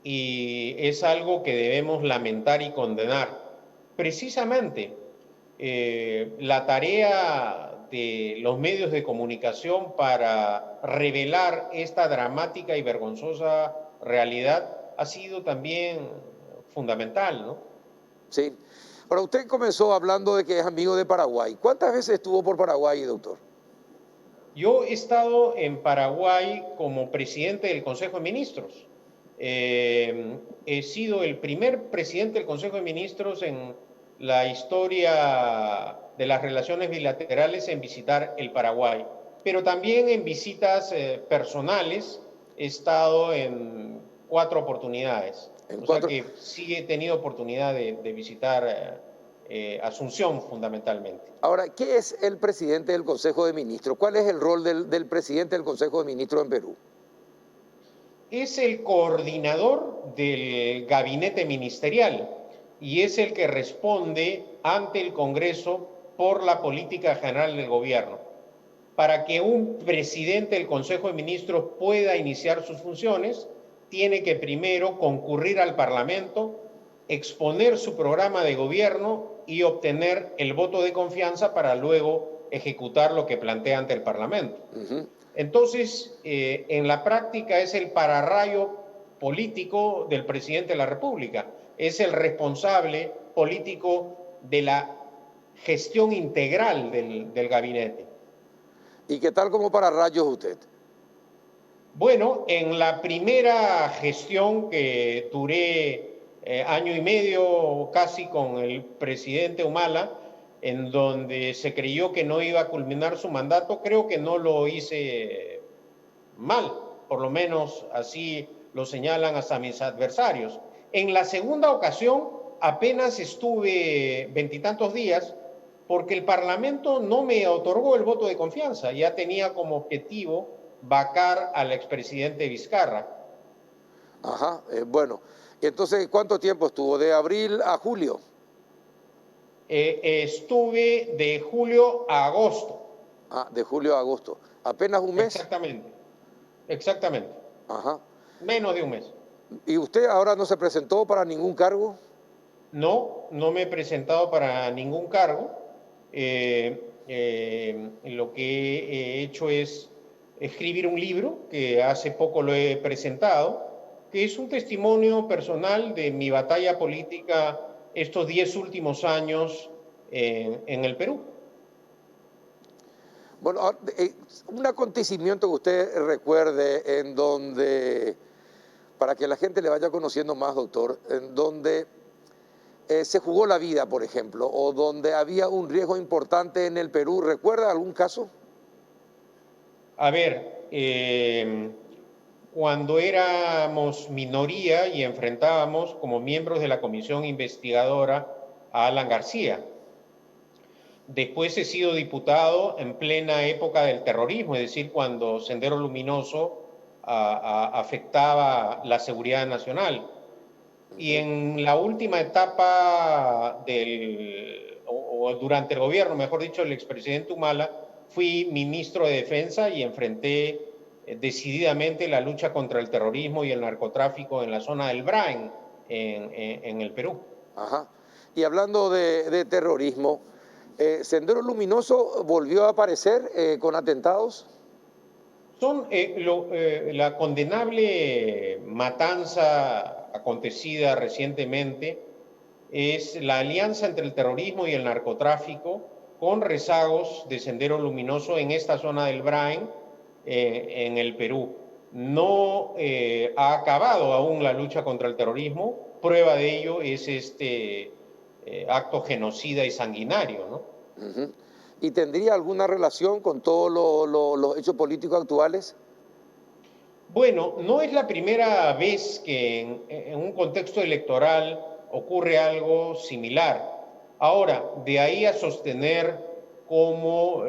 y es algo que debemos lamentar y condenar. Precisamente la tarea de los medios de comunicación para revelar esta dramática y vergonzosa realidad ha sido también fundamental, ¿no? Sí. Ahora, usted comenzó hablando de que es amigo de Paraguay. ¿Cuántas veces estuvo por Paraguay, doctor? Yo he estado en Paraguay como presidente del Consejo de Ministros. He sido el primer presidente del Consejo de Ministros en la historia de las relaciones bilaterales en visitar el Paraguay, pero también en visitas personales he estado en 4 oportunidades. O sea que sí he tenido oportunidad de visitar Asunción fundamentalmente. Ahora, ¿qué es el presidente del Consejo de Ministros? ¿Cuál es el rol del presidente del Consejo de Ministros en Perú? Es el coordinador del gabinete ministerial y es el que responde ante el Congreso por la política general del gobierno. Para que un presidente del Consejo de Ministros pueda iniciar sus funciones, tiene que primero concurrir al Parlamento, exponer su programa de gobierno y obtener el voto de confianza para luego ejecutar lo que plantea ante el Parlamento. Entonces, en la práctica es el pararrayo político del presidente de la República, es el responsable político de la gestión integral del gabinete. ¿Y qué tal como pararrayos usted? Bueno, en la primera gestión que duré año y medio casi con el presidente Humala, en donde se creyó que no iba a culminar su mandato, creo que no lo hice mal, por lo menos así lo señalan hasta mis adversarios. En la segunda ocasión apenas estuve veintitantos días porque el Parlamento no me otorgó el voto de confianza, ya tenía como objetivo vacar al expresidente Vizcarra. Ajá, bueno. Entonces, ¿cuánto tiempo estuvo? ¿De abril a julio? Estuve de julio a agosto. Ah, de julio a agosto. ¿Apenas un mes? Exactamente, exactamente. Ajá. Menos de un mes. ¿Y usted ahora no se presentó para ningún cargo? No, no me he presentado para ningún cargo. Lo que he hecho es escribir un libro que hace poco lo he presentado, que es un testimonio personal de mi batalla política estos 10 últimos años en el Perú. Bueno, un acontecimiento que usted recuerde en donde, para que la gente le vaya conociendo más, doctor, en donde se jugó la vida, por ejemplo, o donde había un riesgo importante en el Perú. ¿Recuerda algún caso? A ver, cuando éramos minoría y enfrentábamos como miembros de la comisión investigadora a Alan García. Después he sido diputado en plena época del terrorismo, es decir, cuando Sendero Luminoso afectaba la seguridad nacional. Y en la última etapa o durante el gobierno, mejor dicho, el expresidente Humala, fui ministro de Defensa y enfrenté decididamente la lucha contra el terrorismo y el narcotráfico en la zona del Brain, en el Perú. Ajá. Y hablando de terrorismo, ¿Sendero Luminoso volvió a aparecer con atentados? Son la condenable matanza acontecida recientemente es la alianza entre el terrorismo y el narcotráfico con rezagos de Sendero Luminoso en esta zona del Brain, en el Perú. No ha acabado aún la lucha contra el terrorismo, prueba de ello es este acto genocida y sanguinario, ¿no? ¿Y tendría alguna relación con todos los hechos políticos actuales? Bueno, no es la primera vez que en un contexto electoral ocurre algo similar. Ahora, de ahí a sostener como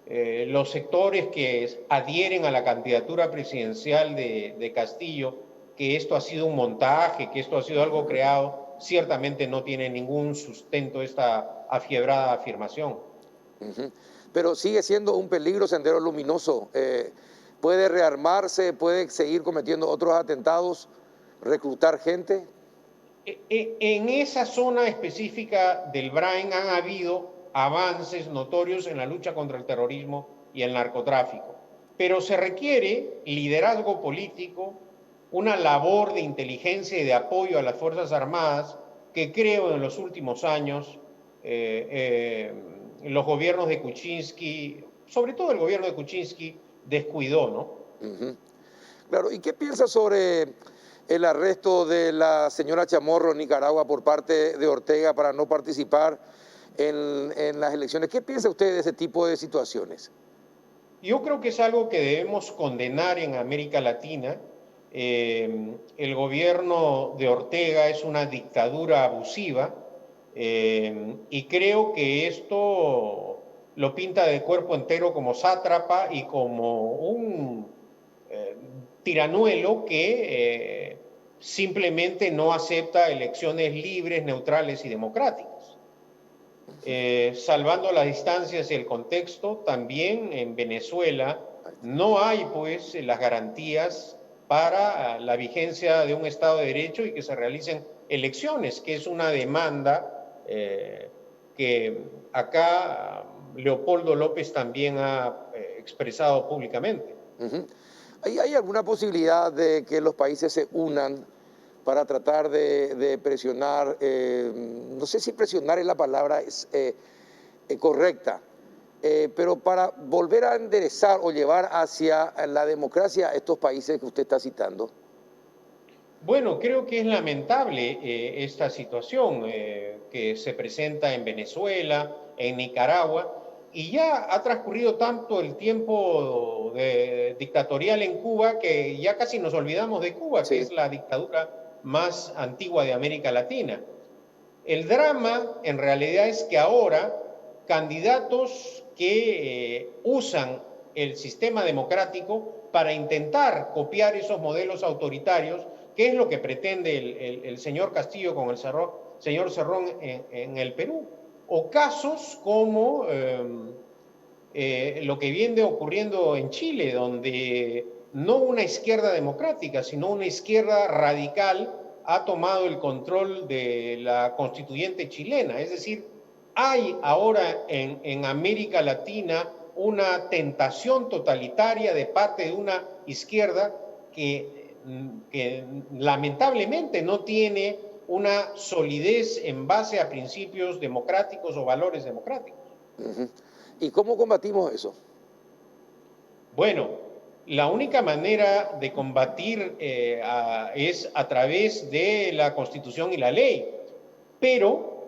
los sectores que adhieren a la candidatura presidencial de Castillo, que esto ha sido un montaje, que esto ha sido algo creado, ciertamente no tiene ningún sustento esta afiebrada afirmación. Pero sigue siendo un peligro Sendero Luminoso. ¿Puede rearmarse? ¿Puede seguir cometiendo otros atentados? ¿Reclutar gente? En esa zona específica del Brain han habido avances notorios en la lucha contra el terrorismo y el narcotráfico, pero se requiere liderazgo político, una labor de inteligencia y de apoyo a las Fuerzas Armadas que creo en los últimos años los gobiernos de Kuczynski, sobre todo el gobierno de Kuczynski, descuidó, ¿no? Claro, ¿y qué piensa sobre el arresto de la señora Chamorro en Nicaragua por parte de Ortega para no participar en las elecciones? ¿Qué piensa usted de ese tipo de situaciones? Yo creo que es algo que debemos condenar en América Latina. El gobierno de Ortega es una dictadura abusiva y creo que esto lo pinta de cuerpo entero como sátrapa y como un tiranuelo que simplemente no acepta elecciones libres, neutrales y democráticas. Salvando las distancias y el contexto, también en Venezuela no hay pues las garantías para la vigencia de un Estado de Derecho y que se realicen elecciones, que es una demanda que acá Leopoldo López también ha expresado públicamente. ¿Hay alguna posibilidad de que los países se unan para tratar de presionar, no sé si presionar es la palabra correcta, pero para volver a enderezar o llevar hacia la democracia a estos países que usted está citando? Bueno, creo que es lamentable esta situación que se presenta en Venezuela, en Nicaragua, y ya ha transcurrido tanto el tiempo dictatorial en Cuba que ya casi nos olvidamos de Cuba, sí, que es la dictadura más antigua de América Latina. El drama en realidad es que ahora candidatos que usan el sistema democrático para intentar copiar esos modelos autoritarios, que es lo que pretende el señor Castillo con el señor Cerrón en el Perú, o casos como lo que viene ocurriendo en Chile, donde no una izquierda democrática, sino una izquierda radical ha tomado el control de la constituyente chilena. Es decir, hay ahora en América Latina una tentación totalitaria de parte de una izquierda que lamentablemente no tiene una solidez en base a principios democráticos o valores democráticos. ¿Y cómo combatimos eso? Bueno, la única manera de combatir es a través de la Constitución y la ley, pero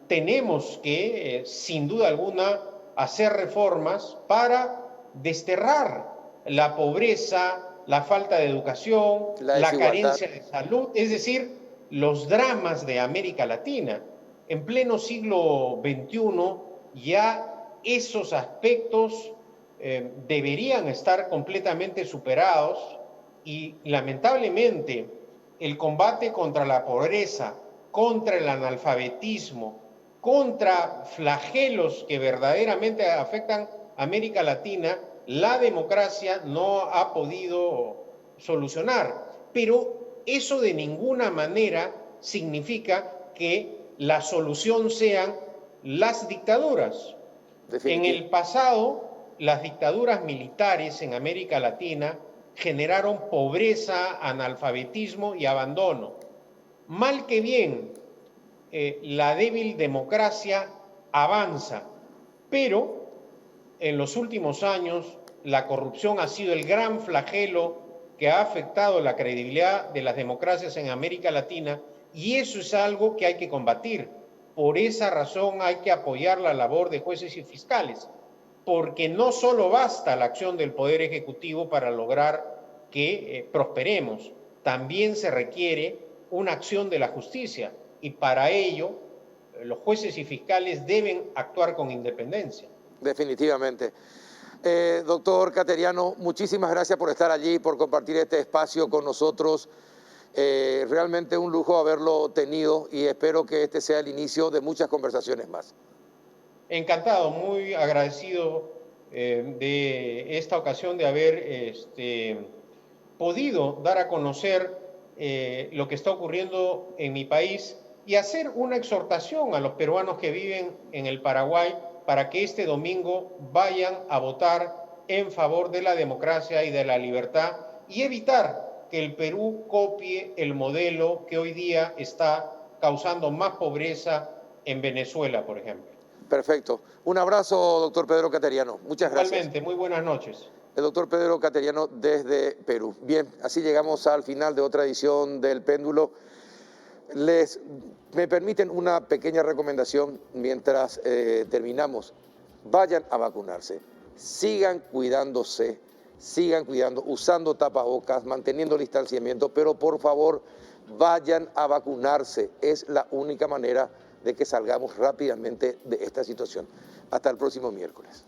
tenemos que, sin duda alguna, hacer reformas para desterrar la pobreza, la falta de educación, la carencia de salud, es decir, los dramas de América Latina. En pleno siglo XXI ya esos aspectos deberían estar completamente superados y lamentablemente el combate contra la pobreza, contra el analfabetismo, contra flagelos que verdaderamente afectan a América Latina, la democracia no ha podido solucionar. Pero eso de ninguna manera significa que la solución sean las dictaduras. En el pasado, las dictaduras militares en América Latina generaron pobreza, analfabetismo y abandono. Mal que bien, la débil democracia avanza, pero en los últimos años la corrupción ha sido el gran flagelo que ha afectado la credibilidad de las democracias en América Latina, y eso es algo que hay que combatir. Por esa razón hay que apoyar la labor de jueces y fiscales, porque no solo basta la acción del Poder Ejecutivo para lograr que prosperemos, también se requiere una acción de la justicia, y para ello los jueces y fiscales deben actuar con independencia. Definitivamente. Doctor Cateriano, muchísimas gracias por estar allí, por compartir este espacio con nosotros. Realmente un lujo haberlo tenido y espero que este sea el inicio de muchas conversaciones más. Encantado, muy agradecido de esta ocasión de haber podido dar a conocer lo que está ocurriendo en mi país y hacer una exhortación a los peruanos que viven en el Paraguay para que este domingo vayan a votar en favor de la democracia y de la libertad y evitar que el Perú copie el modelo que hoy día está causando más pobreza en Venezuela, por ejemplo. Perfecto. Un abrazo, doctor Pedro Cateriano. Muchas gracias. Igualmente, muy buenas noches. El doctor Pedro Cateriano desde Perú. Bien, así llegamos al final de otra edición del Péndulo. Me permiten una pequeña recomendación mientras terminamos. Vayan a vacunarse, sigan cuidándose, sigan cuidando, usando tapabocas, manteniendo el distanciamiento, pero por favor vayan a vacunarse. Es la única manera de que salgamos rápidamente de esta situación. Hasta el próximo miércoles.